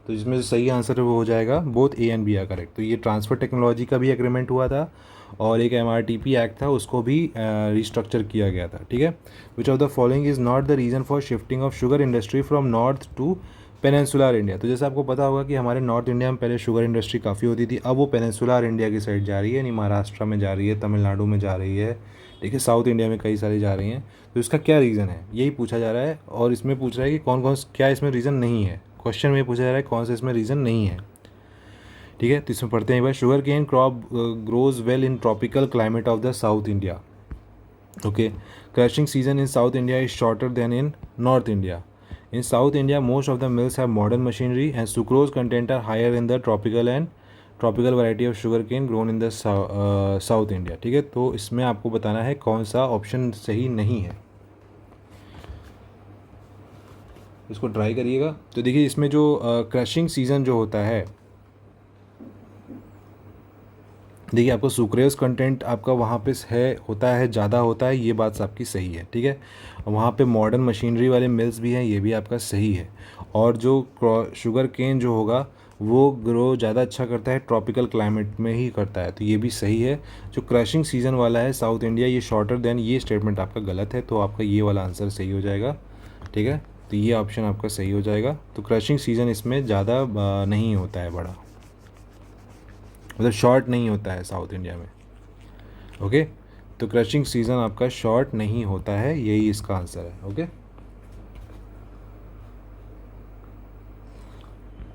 तो इसमें जो सही आंसर है वो हो जाएगा both A and B are correct. तो ये ट्रांसफ़र टेक्नोलॉजी का भी एग्रीमेंट हुआ था, और एक MRTP एक्ट था, उसको भी रिस्ट्रक्चर किया गया था, ठीक है। Which of the following is not the reason for shifting of sugar industry from north to peninsular India. तो जैसे आपको पता होगा कि हमारे नॉर्थ इंडिया में पहले शुगर इंडस्ट्री काफ़ी होती थी, अब वो पेनिनसुलर इंडिया की साइड जा रही है, यानी महाराष्ट्र में जा रही है, तमिलनाडु में जा रही है, देखिए साउथ इंडिया में कई सारी जा रही हैं। तो इसका क्या रीज़न है, यही पूछा जा रहा है। और इसमें पूछ रहा है कि कौन कौन क्या इसमें रीज़न नहीं है। क्वेश्चन में पूछा जा रहा है कौन सा इसमें रीज़न नहीं है, ठीक है। तो इसमें पढ़ते हैं भाई। Sugar cane crop grows well in tropical climate of the south India, okay. Crushing season in south India is shorter than in north India. In south India most of the mills have modern machinery and sucrose content are higher in the tropical variety of sugar cane grown in the south India, ठीक है। तो इसमें आपको बताना है कौन सा option सही नहीं है, इसको ट्राई करिएगा। तो देखिए इसमें जो क्रशिंग सीज़न जो होता है, देखिए आपको सुक्रेज कंटेंट आपका वहाँ पे होता है ज़्यादा होता है, ये बात आपकी सही है, ठीक है। वहाँ पे मॉडर्न मशीनरी वाले मिल्स भी हैं, ये भी आपका सही है। और जो शुगर केन जो होगा वो ग्रो ज़्यादा अच्छा करता है, ट्रॉपिकल क्लाइमेट में ही करता है, तो ये भी सही है। जो क्रशिंग सीज़न वाला है साउथ इंडिया, ये शॉर्टर देन, ये स्टेटमेंट आपका गलत है, तो आपका ये वाला आंसर सही हो जाएगा, ठीक है। तो ये ऑप्शन आपका सही हो जाएगा। तो क्रशिंग सीज़न इसमें ज़्यादा नहीं होता है बड़ा, मतलब शॉर्ट नहीं होता है साउथ इंडिया में, ओके। तो क्रशिंग सीज़न आपका शॉर्ट नहीं होता है, यही इसका आंसर है, ओके।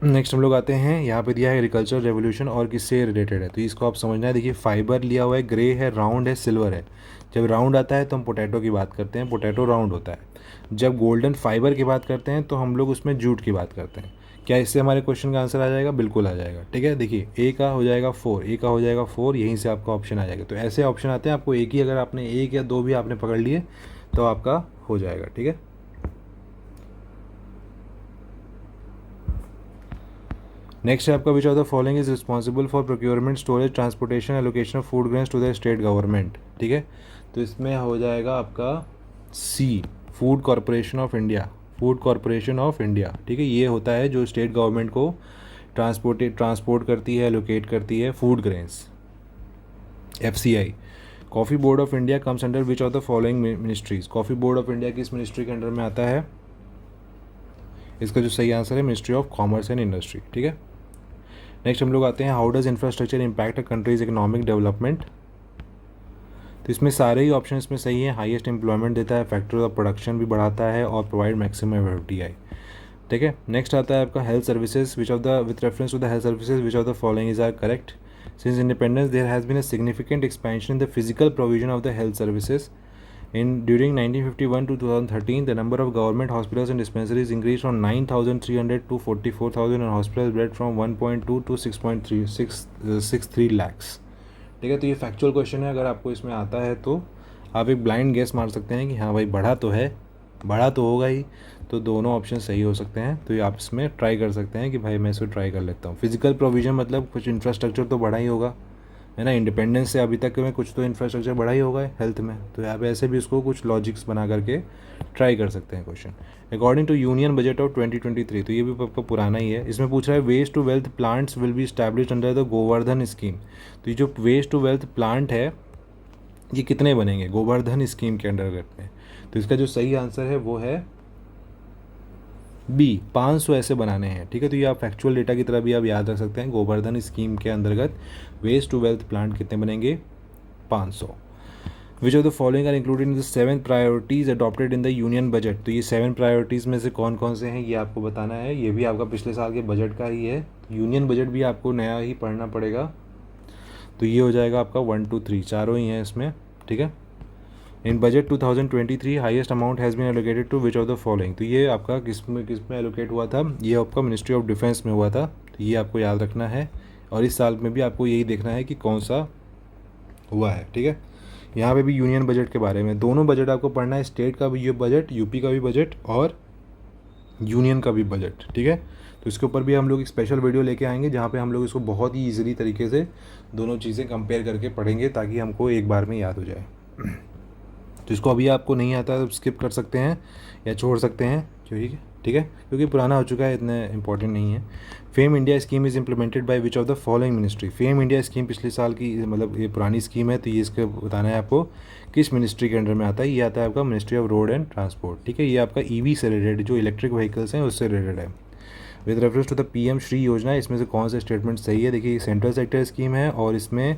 नेक्स्ट हम लोग आते हैं, यहाँ पे दिया है एग्रीकल्चर रेवोल्यूशन और किससे रिलेटेड है, तो इसको आप समझना है। देखिए फाइबर लिया हुआ है, ग्रे है, राउंड है, सिल्वर है। जब राउंड आता है तो हम पोटैटो की बात करते हैं, पोटैटो राउंड होता है। जब गोल्डन फाइबर की बात करते हैं तो हम लोग उसमें जूट की बात करते हैं। क्या इससे हमारे क्वेश्चन का आंसर आ जाएगा? बिल्कुल आ जाएगा, ठीक है। देखिए ए का हो जाएगा 4, ए का हो जाएगा 4, यहीं से आपका ऑप्शन आ जाएगा। तो ऐसे ऑप्शन आते हैं, आपको एक ही, अगर आपने एक या दो भी आपने पकड़ लिए तो आपका हो जाएगा, ठीक है। नेक्स्ट है आपका which of the following is responsible for procurement, storage, transportation, allocation of food grains to the state government, ठीक है। तो इसमें हो जाएगा आपका C, food corporation of India, food corporation of India, ठीक है। ये होता है जो स्टेट गवर्नमेंट को ट्रांसपोर्ट करती है, एलोकेट करती है food grains. FCI, coffee board of India comes under which of the following ministries, coffee board of India किस मिनिस्ट्री के अंडर में आता है? इसका जो सही आंसर है ministry of commerce and industry, ठीक है। नेक्स्ट हम लोग आते हैं how does infrastructure impact a countries economic development. तो इसमें सारे ही ऑप्शन इसमें सही है। हाईएस्ट एम्प्लॉयमेंट देता है, फैक्टर ऑफ प्रोडक्शन भी बढ़ाता है और प्रोवाइड मैक्सिमम FDI, ठीक है। नेक्स्ट आता है आपका health services, which of the with reference to the health services which of the following is are correct. Since independence, there has been a significant expansion in the physical provision of the health services. During 1951 to 2013, the number of government hospitals and dispensaries increased from 9,300 to 44,000 and hospitals bed from 1.2 to 6.63 lakhs. ठीक है, तो ये factual question है। अगर आपको इसमें आता है तो आप एक ब्लाइंड गेस मार सकते हैं कि हाँ भाई बढ़ा तो है, बढ़ा तो होगा ही, तो दोनों ऑप्शन सही हो सकते हैं। तो ये आप इसमें ट्राई कर सकते हैं कि भाई मैं इसको ट्राई कर लेता हूँ। फिजिकल प्रोविजन मतलब कुछ इंफ्रास्ट्रक्चर तो बढ़ा ही होगा, है ना। इंडिपेंडेंस से अभी तक में कुछ तो इंफ्रास्ट्रक्चर बढ़ा ही होगा हेल्थ में, तो यहाँ पे ऐसे भी उसको कुछ लॉजिक्स बना करके ट्राई कर सकते हैं question. According to union budget of 2023, तो ये भी आपका पुराना ही है। इसमें पूछ रहा है waste to wealth plants will be established under the Gobardhan scheme. तो ये जो वेस्ट टू वेल्थ प्लांट है ये कितने बनेंगे गोवर्धन स्कीम के अंतर्गत में? तो इसका जो सही आंसर है वो है बी, 500 ऐसे बनाने हैं, ठीक है। तो ये आप फैक्चुअल डेटा की तरह भी आप याद रख सकते हैं। गोवर्धन स्कीम के अंतर्गत वेस्ट टू वेल्थ प्लांट कितने बनेंगे? 500। Which of the following are included in the 7 priorities adopted in the union budget. तो ये 7 प्रायोरिटीज़ में से कौन कौन से हैं ये आपको बताना है। ये भी आपका पिछले साल के बजट का ही है, यूनियन बजट भी आपको नया ही पढ़ना पड़ेगा। तो ये हो जाएगा आपका 1 2 3, चारों ही हैं इसमें, ठीक है। In budget 2023 highest amount has been allocated to which of the following. तो ये आपका किस में एलोकेट हुआ था? ये आपका मिनिस्ट्री ऑफ डिफेंस में हुआ था। तो ये आपको याद रखना है और इस साल में भी आपको यही देखना है कि कौन सा हुआ है, ठीक है। यहाँ पे भी यूनियन बजट के बारे में दोनों बजट आपको पढ़ना है, स्टेट का भी ये बजट, यूपी का भी बजट और यूनियन का भी बजट, ठीक है। तो इसके ऊपर भी हम लोग एक स्पेशल वीडियो लेके आएंगे जहाँ पे हम लोग इसको बहुत ही ईजिली तरीके से दोनों चीज़ें कंपेयर करके पढ़ेंगे ताकि हमको एक बार में याद हो जाए। तो इसको अभी आपको नहीं आता तो स्किप कर सकते हैं या छोड़ सकते हैं, ठीक है, क्योंकि पुराना हो चुका है, इतना इंपॉर्टेंट नहीं है। Fame India scheme is implemented by which of the following ministry. Fame India scheme पिछले साल की, मतलब ये पुरानी स्कीम है, तो ये इसका बताना है आपको किस मिनिस्ट्री के अंडर में आता है। ये आता है आपका ministry of road and transport, ठीक है। ये आपका EV से रिलेटेड, जो इलेक्ट्रिक व्हीकल्स हैं उससे रिलेटेड है। With reference to the PM Shri Yojana, इसमें से कौन सा स्टेटमेंट सही है? देखिए सेंट्रल सेक्टर स्कीम है और इसमें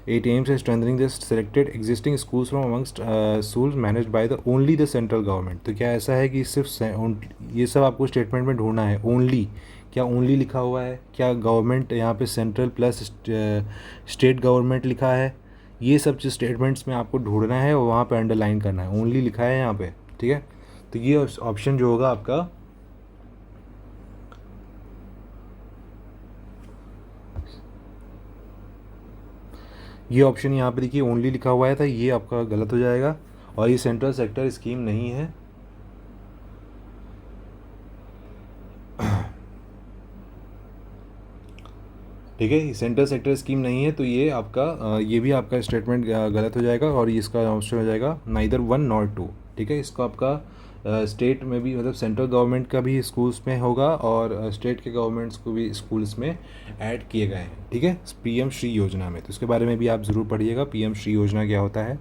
it aims at strengthening the selected existing schools from amongst schools managed by the only the central government. तो क्या ऐसा है कि सिर्फ ये सब आपको स्टेटमेंट में ढूंढना है? ओनली, क्या ओनली लिखा हुआ है? क्या गवर्नमेंट यहाँ पे सेंट्रल प्लस स्टेट गवर्नमेंट लिखा है? ये सब स्टेटमेंट्स में आपको ढूंढना है और वहाँ पे अंडरलाइन करना है। ओनली लिखा है यहाँ पे, ठीक है। तो ये ऑप्शन जो होगा आपका ये ऑप्शन यहाँ पे देखिए ओनली लिखा हुआ है था, ये आपका गलत हो जाएगा और ये सेंट्रल सेक्टर स्कीम नहीं है। ठीक है, सेंट्रल सेक्टर स्कीम नहीं है, तो ये आपका ये भी आपका स्टेटमेंट गलत हो जाएगा और इसका ऑप्शन हो जाएगा नाइदर 1 नॉर 2, ठीक है। इसको आपका स्टेट में भी, मतलब सेंट्रल गवर्नमेंट का भी स्कूल्स में होगा और स्टेट के गवर्नमेंट्स को भी स्कूल्स में ऐड किए गए हैं, ठीक है, PM श्री योजना में। तो इसके बारे में भी आप ज़रूर पढ़िएगा, PM श्री योजना क्या होता है।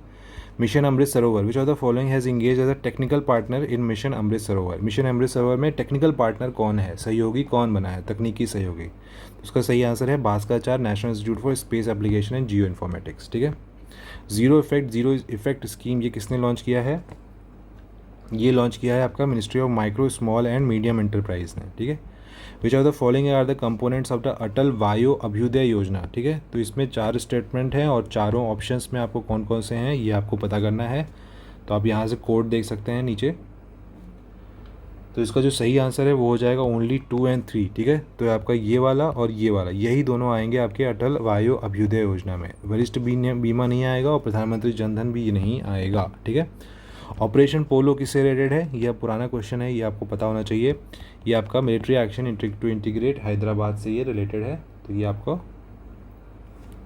Mission Amrit Sarovar, which of the following has engage as a technical partner in mission Amrit Sarovar. Mission Amrit सरोवर में टेक्निकल पार्टनर कौन है, सहयोगी कौन बना है, तकनीकी सहयोगी? तो उसका सही आंसर है Bhaskaracharya national institute for space application and geo informatics, ठीक है। जीरो इफेक्ट स्कीम ये किसने लॉन्च किया है? ये लॉन्च किया है आपका ministry of micro small and medium enterprise ने, ठीक है। Which of the following are the components of the Atal Vayu Abhyuday योजना, ठीक है। तो इसमें 4 स्टेटमेंट हैं और चारों ऑप्शंस में आपको कौन कौन से हैं ये आपको पता करना है। तो आप यहाँ से कोड देख सकते हैं नीचे। तो इसका जो सही आंसर है वो हो जाएगा ओनली 2 और 3, ठीक है। तो आपका ये वाला और ये वाला, यही दोनों आएंगे आपके अटल वायु अभ्युदय योजना में। वरिष्ठ बीमा नहीं आएगा और प्रधानमंत्री जनधन भी नहीं आएगा, ठीक है। ऑपरेशन पोलो किससे रिलेटेड है? यह पुराना क्वेश्चन है, ये आपको पता होना चाहिए। ये आपका military action to integrate Hyderabad से ये रिलेटेड है, तो ये आपको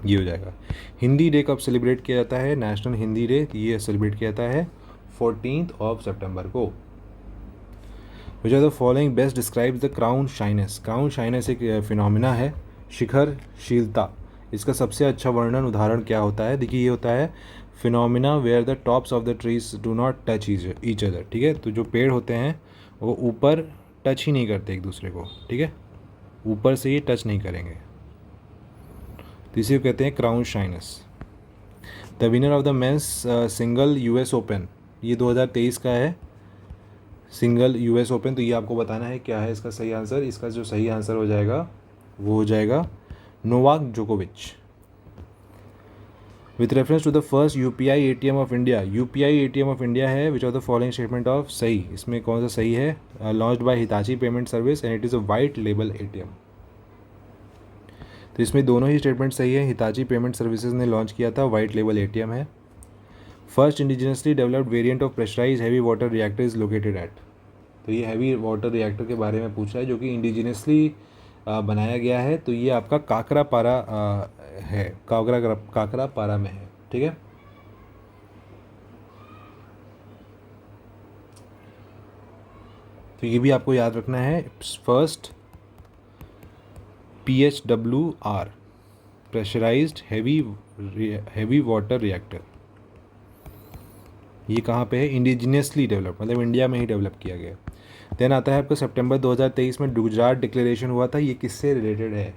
ये हो जाएगा। हिंदी डे कब सेलिब्रेट किया जाता है? नेशनल हिंदी डे ये सेलिब्रेट किया जाता है 14 सितंबर को। Which are the following best describes the crown shyness? Crown shyness एक फिनोमिना है, शिखरशीलता। इसका सबसे अच्छा वर्णन उदाहरण क्या होता है? देखिए ये होता है phenomena where the tops of the trees do not touch each other. ठीक है, तो जो पेड़ होते हैं वो ऊपर टच ही नहीं करते एक दूसरे को। ठीक है, ऊपर से ये टच नहीं करेंगे, तो इसी को कहते हैं crown shines. The winner of the men's single US open, ये 2023 का है सिंगल यूएस ओपन। तो ये आपको बताना है क्या है इसका सही आंसर। इसका जो सही आंसर हो जाएगा वो हो जाएगा नोवाक जोकोविच। With reference to the first UPI ATM of India, UPI ATM of India है which of the following statement of सही, इसमें कौन सा सही है? Launched by Hitachi payment service and it is a white label ATM. तो इसमें दोनों ही स्टेटमेंट सही है, हिताची पेमेंट सर्विसेज ने लॉन्च किया था, वाइट लेबल एटीएम है। First indigenously developed variant of pressurise heavy water reactor is located at, तो ये हैवी वाटर रिएक्टर के बारे में पूछ रहा है जो कि इंडिजिनसली बनाया गया है, तो ये आपका काकरापारा है, काकरापारा में है। ठीक है, तो ये भी आपको याद रखना है। First PHWR pressurised heavy water reactor, ये कहाँ पे है? इंडिजिनियसली डेवलप, मतलब इंडिया में ही डेवलप किया गया। देन आता है आपका सितंबर 2023 में गुजरात डिक्लेरेशन हुआ था, ये किससे रिलेटेड है?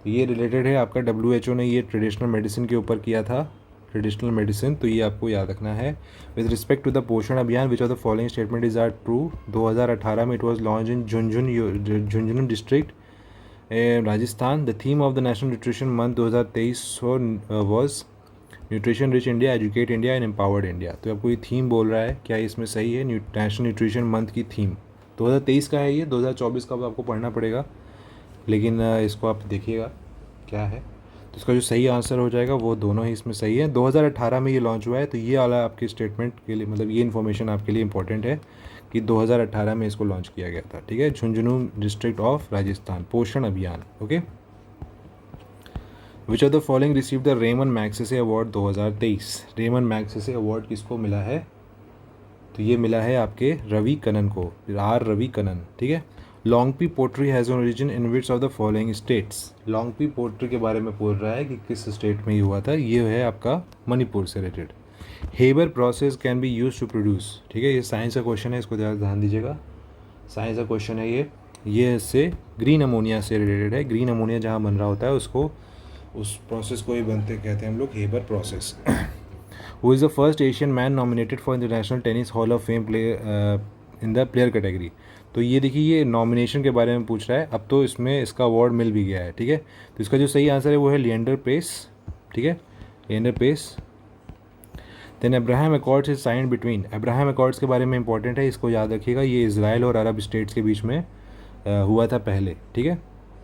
तो ये रिलेटेड है आपका WHO ने ये ट्रेडिशनल मेडिसिन के ऊपर किया था, ट्रेडिशनल मेडिसिन, तो ये आपको याद रखना है। With respect to the Poshan Abhiyan which of the following statement is are true? 2018 में it was launch in Jhunjhunu district Rajasthan. The theme of the national nutrition month 2023 was nutrition rich India, educate India and empowered India. तो आपको ये theme बोल रहा है, क्या इसमें सही है? नेशनल न्यूट्रिशन मंथ की थीम 2023 का है, ये 2024 का आपको पढ़ना पड़ेगा, लेकिन इसको आप देखिएगा क्या है। तो इसका जो सही आंसर हो जाएगा वो दोनों ही इसमें सही है। 2018 में ये लॉन्च हुआ है, तो ये वाला आपके स्टेटमेंट के लिए, मतलब ये इन्फॉर्मेशन आपके लिए इंपॉर्टेंट है कि 2018 में इसको लॉन्च किया गया था। ठीक है, Jhunjhunu district of Rajasthan, Poshan Abhiyan. Okay, which of the following receive the Ramon Magsaysay award 2023? Ramon Magsaysay award किसको मिला है? तो ये मिला है आपके रवि कनन को, रवि कनन। ठीक है, Longpi pottery has an origin in which of the following states? Longpi pottery के बारे में पूछ रहा है कि किस स्टेट में ये हुआ था। ये है आपका मणिपुर से related. Haber process can be use to produce, ठीक है, ये साइंस का क्वेश्चन है, इसको ध्यान दीजिएगा, साइंस का क्वेश्चन है ये इससे ग्रीन अमोनिया से रिलेटेड है। ग्रीन अमोनिया जहाँ बन रहा होता है उसको, उस प्रोसेस को ही बनते कहते हैं हम लोग Haber process. Who is the first Asian man nominated for international tennis hall of fame in the player category? तो ये देखिए, ये नॉमिनेशन के बारे में पूछ रहा है, अब तो इसमें इसका अवार्ड मिल भी गया है। ठीक है, तो इसका जो सही आंसर है वो है लिएंडर पेस। ठीक है, Leander Paes. Then Abraham accords is signed between, Abraham accords के बारे में इंपॉर्टेंट है, इसको याद रखिएगा। ये इजराइल और अरब स्टेट्स के बीच में हुआ था पहले। ठीक है,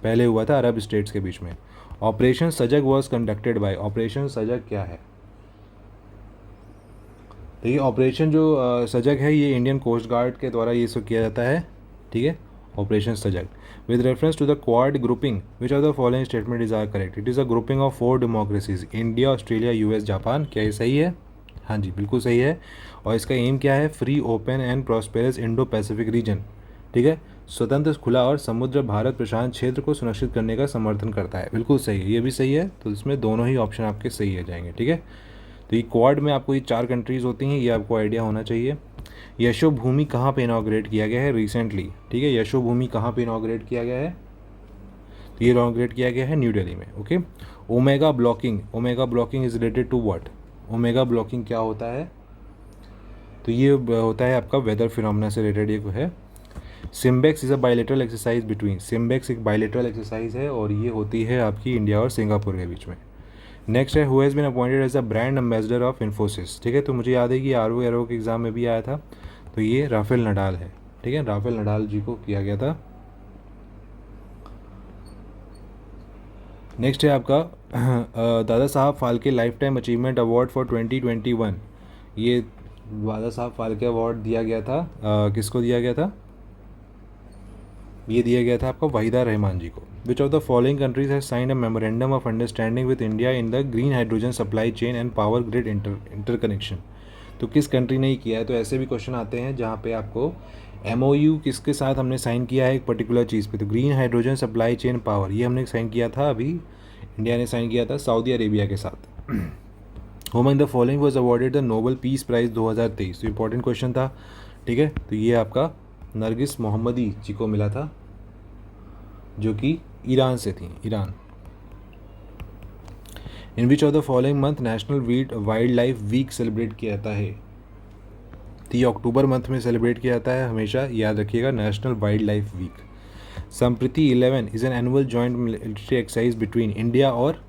पहले हुआ था अरब स्टेट्स के बीच में। ऑपरेशन सजग वॉज कंडक्टेड बाय, ऑपरेशन सजग क्या है? देखिए, ऑपरेशन जो सजग है ये इंडियन कोस्ट गार्ड के द्वारा ये सब किया जाता है। ठीक है, operation Sajag. With reference to the quad grouping which of the following statement is are correct? It is a grouping of 4 democracies, India, Australia, US, Japan. क्या ये सही है? हाँ जी, बिल्कुल सही है। और इसका एम क्या है? Free, open and prosperous Indo Pacific region. ठीक है, स्वतंत्र, खुला और समुद्र भारत प्रशांत क्षेत्र को सुनिश्चित करने का समर्थन करता है। बिल्कुल सही है, ये भी सही है। तो इसमें दोनों ही ऑप्शन आपके सही हो जाएंगे। ठीक है, तो ये क्वाड में आपको ये 4 कंट्रीज़ होती हैं, ये आपको आइडिया होना चाहिए। यशो भूमि कहाँ पे इनॉग्रेट किया गया है रिसेंटली? ठीक है, यशो भूमि कहाँ पे इनॉग्रेट किया गया है? तो ये इनॉग्रेट किया गया है न्यू दिल्ली में। Okay, omega blocking, omega blocking is related to what? Omega blocking क्या होता है? तो ये होता है आपका वेदर फिनोमेना से रिलेटेड ये है। SIMBEX is a bilateral exercise between, SIMBEX एक बायलेटरल एक्सरसाइज है और ये होती है आपकी इंडिया और सिंगापुर के बीच में। नेक्स्ट है, who has been appointed as the brand ambassador of Infosys? ठीक है, तो मुझे याद है कि RO के एग्ज़ाम में भी आया था, तो ये राफेल नडाल है। ठीक है, राफेल नडाल जी को किया गया था। नेक्स्ट है आपका Dada Saheb Phalke life time achievement award for 2021। ये दादा साहब फाल्के अवार्ड दिया गया था, किसको दिया गया था? ये दिया गया था आपको वहीदा रहमान जी को। विच of the following countries has signed a memorandum of understanding with India in the green hydrogen supply chain and power grid interconnection. तो किस कंट्री ने ही किया है? तो ऐसे भी क्वेश्चन आते हैं जहाँ पे आपको MOU किसके साथ हमने साइन किया है एक पर्टिकुलर चीज़ पे। तो green hydrogen supply chain power ये हमने साइन किया था, अभी इंडिया ने साइन किया था सऊदी अरेबिया के साथ। Whom in the following was awarded the Nobel peace prize 2023। तो इंपॉर्टेंट क्वेश्चन था, ठीक है। तो ये आपका नरगिस मोहम्मदी जी को मिला था, जो कि ईरान से थी, Iran. In which of the following month national wildlife week celebrate किया जाता है? तो ये अक्टूबर मंथ में सेलिब्रेट किया जाता है, हमेशा याद रखिएगा, national wildlife week. Sampriti 11 is an annual joint military exercise between India और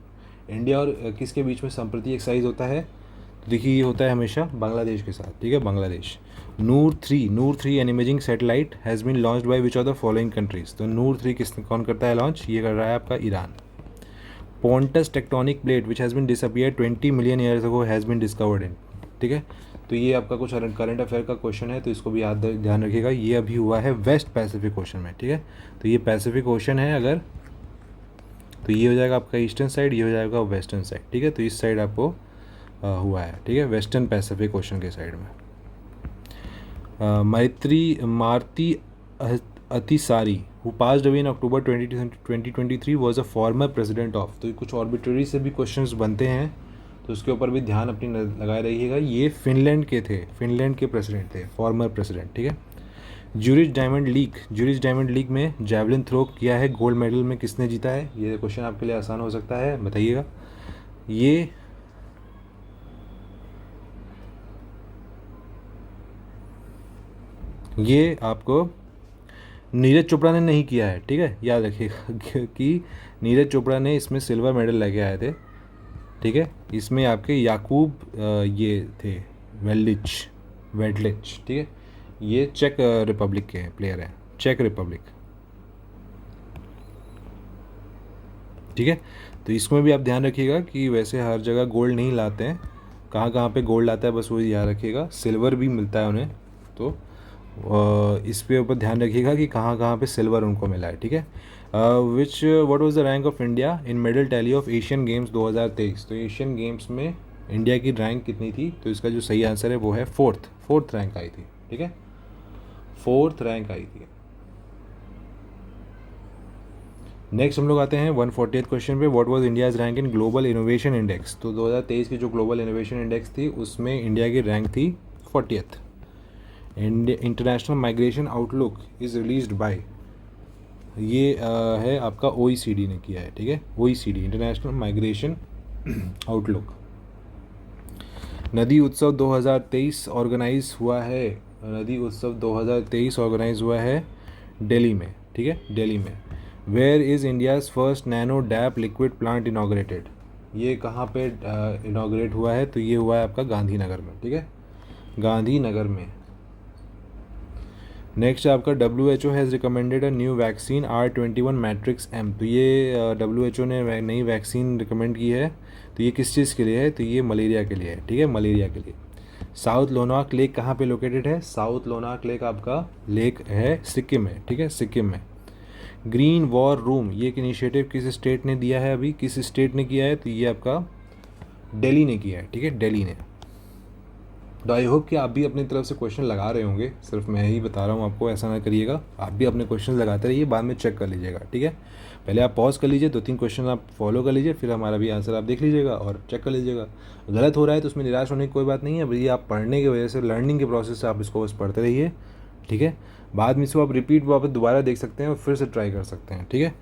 किसके बीच में संप्रति एक्सरसाइज होता है? तो देखिए ये होता है हमेशा बांग्लादेश के साथ, ठीक है, Bangladesh. Noor 3 an imaging satellite has been launched by which of the following countries? तो नूर 3 कौन करता है लॉन्च? ये कर रहा है आपका Iran. Pontus tectonic plate which has been disappear 20 million years ago has been discovered in, ठीक है। तो ये आपका कुछ करंट अफेयर का क्वेश्चन है, तो इसको भी याद ध्यान रखिएगा। ये अभी हुआ है वेस्ट पैसिफिक ओशन में, ठीक है। तो ये पैसिफिक ओशन है अगर, तो ये हो जाएगा आपका ईस्टर्न साइड, ये हो जाएगा वेस्टर्न साइड, ठीक है। तो इस साइड आपको हुआ है, ठीक है, वेस्टर्न पैसिफिक ओशन के साइड में। Martti Ahtisaari who passed away in October 2023 was a former president of. तो कुछ ऑर्बिटरी से भी क्वेश्चंस बनते हैं, तो उसके ऊपर भी ध्यान अपनी लगाए रहिएगा। ये फिनलैंड के थे, फिनलैंड के प्रेसिडेंट थे, फॉर्मर प्रेसिडेंट, ठीक है। ज्यूरिच डायमंड लीग में जैवलिन थ्रो किया है, गोल्ड मेडल में किसने जीता है? ये क्वेश्चन आपके लिए आसान हो सकता है, बताइएगा। ये आपको नीरज चोपड़ा ने नहीं किया है, ठीक है, याद रखिएगा कि नीरज चोपड़ा ने इसमें सिल्वर मेडल लेके आए थे, ठीक है। इसमें आपके याकूब ये थे वेडलिच, ठीक है। ये चेक रिपब्लिक के प्लेयर हैं, चेक रिपब्लिक, ठीक है। तो इसमें भी आप ध्यान रखिएगा कि वैसे हर जगह गोल्ड नहीं लाते हैं, कहाँ कहाँ पे गोल्ड लाता है बस वो याद रखिएगा, सिल्वर भी मिलता है उन्हें। तो इस पे ऊपर ध्यान रखिएगा कि कहाँ कहाँ पे सिल्वर उनको मिला है, ठीक है। What was the rank of India in medal tally of Asian games 2023? तो एशियन गेम्स में इंडिया की रैंक कितनी थी? तो इसका जो सही आंसर है वो है फोर्थ रैंक आई थी, ठीक है, फोर्थ रैंक आई थी। नेक्स्ट हम लोग आते हैं 140th क्वेश्चन पे। What was India's rank in global innovation index? तो 2023 की जो ग्लोबल इनोवेशन इंडेक्स थी उसमें इंडिया की रैंक थी 40th। International migration outlook is released by, ये है आपका OECD ने किया है, ठीक है, OECD इंटरनेशनल माइग्रेशन आउटलुक। नदी उत्सव 2023 ऑर्गेनाइज हुआ है, नदी उत्सव 2023 ऑर्गेनाइज हुआ है दिल्ली में, ठीक है, दिल्ली में। Where is India's first nano DAP liquid plant inaugurated? ये कहाँ पे इनाग्रेट हुआ है? तो ये हुआ है आपका गांधीनगर में, ठीक है, गांधीनगर में। नेक्स्ट आपका WHO has recommended a new vaccine R21 matrix M। तो ये WHO ने नई वैक्सीन रिकमेंड की है, तो ये किस चीज़ के लिए है? तो ये मलेरिया के लिए है, ठीक है, मलेरिया के लिए। साउथ लोनाक लेक कहाँ पे लोकेटेड है? साउथ लोनाक लेक आपका लेक है सिक्किम में, ठीक है, सिक्किम में। ग्रीन वॉर रूम ये एक इनिशिएटिव किस स्टेट ने दिया है? अभी किस स्टेट ने किया है? तो ये आपका दिल्ली ने किया है, ठीक है, दिल्ली ने। तो आई होप कि आप भी अपनी तरफ से क्वेश्चन लगा रहे होंगे, सिर्फ मैं ही बता रहा हूँ आपको, ऐसा ना करिएगा, आप भी अपने क्वेश्चन लगाते रहिए, बाद में चेक कर लीजिएगा, ठीक है। पहले आप पॉज कर लीजिए, 2-3 क्वेश्चन आप फॉलो कर लीजिए, फिर हमारा भी आंसर आप देख लीजिएगा और चेक कर लीजिएगा। गलत हो रहा है तो उसमें निराश होने की कोई बात नहीं है, भैया आप पढ़ने की वजह से, लर्निंग के प्रोसेस से आप इसको बस पढ़ते रहिए, ठीक है। बाद में इसको आप रिपीट वापस दोबारा देख सकते हैं और फिर से ट्राई कर सकते हैं, ठीक है।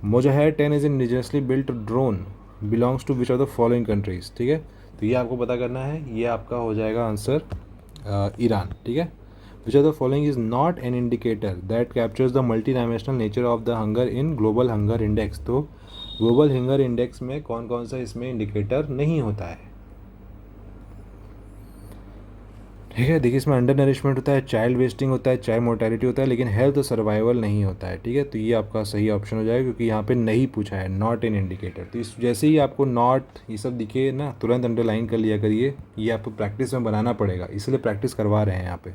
Mohajer 10 is indigenously built drone belongs to which of the following countries? ठीक है, तो ये आपको पता करना है, ये आपका हो जाएगा आंसर ईरान, ठीक है। Which of the following is not an indicator that captures the multi dimensional nature of the hunger in global hunger index? तो ग्लोबल हंगर इंडेक्स में कौन कौन सा इसमें इंडिकेटर नहीं होता है? ठीक है, देखिए इसमें अंडर नरिशमेंट होता है, चाइल्ड वेस्टिंग होता है, चाइल्ड मोर्टेलिटी होता है, लेकिन हेल्थ और सर्वाइवल नहीं होता है, ठीक है। तो ये आपका सही ऑप्शन हो जाएगा, क्योंकि यहाँ पे नहीं पूछा है, नॉट एन इंडिकेटर। तो इस जैसे ही आपको नॉट ये सब दिखे ना, तुरंत अंडरलाइन कर लिया करिए, ये आपको प्रैक्टिस में बनाना पड़ेगा, इसलिए प्रैक्टिस करवा रहे हैं यहाँ पे।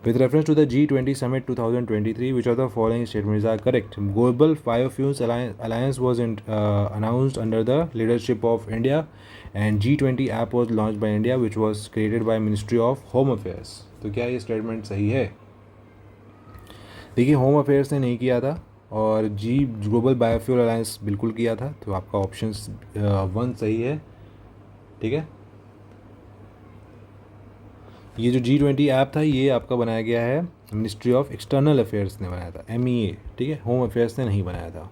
With reference to the G20 Summit 2023, which of the following statements are correct? Global Biofuels Alliance was announced under the leadership of India, and G20 app was launched by India, which was created by Ministry of Home Affairs. तो क्या ये statement सही है? देखिए, home affairs ने नहीं किया था और ग्लोबल बायोफ्यूल अलायंस बिल्कुल किया था, तो आपका ऑप्शन 1 सही है। ठीक है, ये जो G20 ऐप था ये आपका बनाया गया है मिनिस्ट्री ऑफ एक्सटर्नल अफेयर्स ने बनाया था, MEA। ठीक है, होम अफेयर्स ने नहीं बनाया था।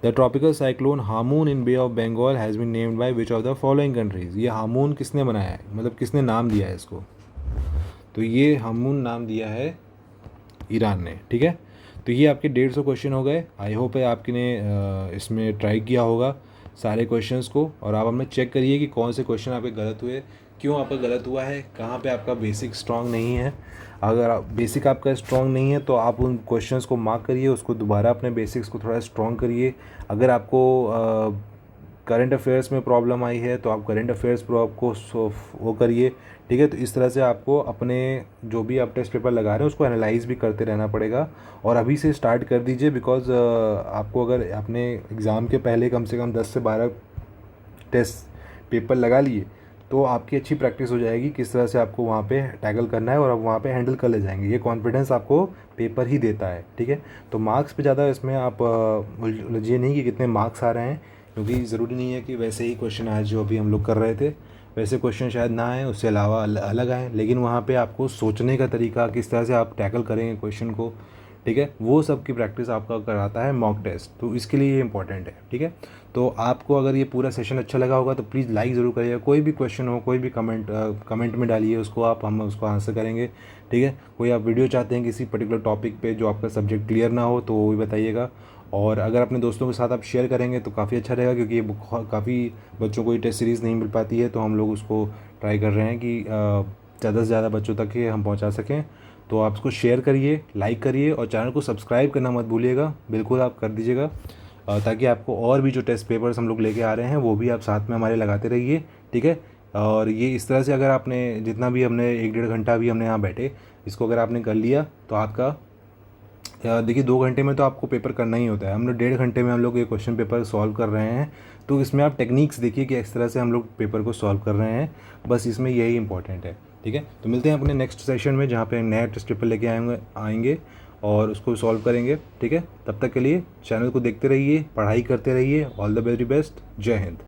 The tropical cyclone Hamoon in bay of Bengal has been named by which of the following countries. ये हामून किसने बनाया है, मतलब किसने नाम दिया है इसको? तो ये हामून नाम दिया है ईरान ने। ठीक है, तो ये आपके 150 क्वेश्चन हो गए। आई होप है आपने इसमें ट्राई किया होगा सारे क्वेश्चंस को, और आप हमें चेक करिए कि कौन से क्वेश्चन आपके गलत हुए, क्यों आपका गलत हुआ है, कहाँ पे आपका बेसिक स्ट्रांग नहीं है। अगर बेसिक आपका स्ट्रांग नहीं है तो आप उन क्वेश्चंस को मार्क करिए, उसको दोबारा अपने बेसिक्स को थोड़ा स्ट्रांग करिए। अगर आपको करंट अफेयर्स में प्रॉब्लम आई है तो आप करंट अफेयर्स को वो करिए। ठीक है, तो इस तरह से आपको अपने जो भी आप टेस्ट पेपर लगा रहे हैं उसको एनालाइज भी करते रहना पड़ेगा, और अभी से स्टार्ट कर दीजिए। बिकॉज आपको अगर अपने एग्ज़ाम के पहले कम से कम 10 से 12 टेस्ट पेपर लगा लिए तो आपकी अच्छी प्रैक्टिस हो जाएगी किस तरह से आपको वहाँ पे टैकल करना है, और आप वहाँ पे हैंडल कर ले जाएंगे। ये कॉन्फिडेंस आपको पेपर ही देता है। ठीक है, तो मार्क्स पे ज़्यादा इसमें आप उलझिए नहीं कि कितने मार्क्स आ रहे हैं, क्योंकि ज़रूरी नहीं है कि वैसे ही क्वेश्चन आए जो अभी हम लोग कर रहे थे, वैसे क्वेश्चन शायद ना आए, उससे अलावा अलग आए, लेकिन वहाँ पे आपको सोचने का तरीका, किस तरह से आप टैकल करेंगे क्वेश्चन को, ठीक है, वो सब की प्रैक्टिस आपका कराता है मॉक टेस्ट। तो इसके लिए ये इंपॉर्टेंट है। ठीक है, तो आपको अगर ये पूरा सेशन अच्छा लगा होगा तो प्लीज़ लाइक ज़रूर करिएगा। कोई भी क्वेश्चन हो, कोई भी कमेंट में डालिए उसको, हम उसको आंसर करेंगे। ठीक है, कोई आप वीडियो चाहते हैं किसी पर्टिकुलर टॉपिक पे जो आपका सब्जेक्ट क्लियर ना हो तो वो भी बताइएगा, और अगर अपने दोस्तों के साथ आप शेयर करेंगे तो काफ़ी अच्छा रहेगा, क्योंकि ये काफ़ी बच्चों को ये टेस्ट सीरीज़ नहीं मिल पाती है, तो हम लोग उसको ट्राई कर रहे हैं कि ज़्यादा से ज़्यादा बच्चों तक ये हम पहुंचा सकें। तो आप इसको शेयर करिए, लाइक करिए, और चैनल को सब्सक्राइब करना मत भूलिएगा, बिल्कुल आप कर दीजिएगा, ताकि आपको और भी जो टेस्ट पेपर्स हम लोग लेके आ रहे हैं वो भी आप साथ में हमारे लगाते रहिए। ठीक है, और ये इस तरह से अगर आपने जितना भी हमने 1-1.5 घंटा भी हमने यहाँ बैठे, इसको अगर आपने कर लिया तो आपका देखिए 2 घंटे में तो आपको पेपर करना ही होता है, हम लोग 1.5 घंटे में हम लोग ये क्वेश्चन पेपर सॉल्व कर रहे हैं। तो इसमें आप टेक्निक्स देखिए कि इस तरह से हम लोग पेपर को सॉल्व कर रहे हैं, बस इसमें यही इंपॉर्टेंट है। ठीक है, तो मिलते हैं अपने नेक्स्ट सेशन में जहाँ पे नया टेस्ट पेपर लेके आएंगे और उसको सॉल्व करेंगे। ठीक है, तब तक के लिए चैनल को देखते रहिए, पढ़ाई करते रहिए। ऑल द वेरी बेस्ट, जय हिंद।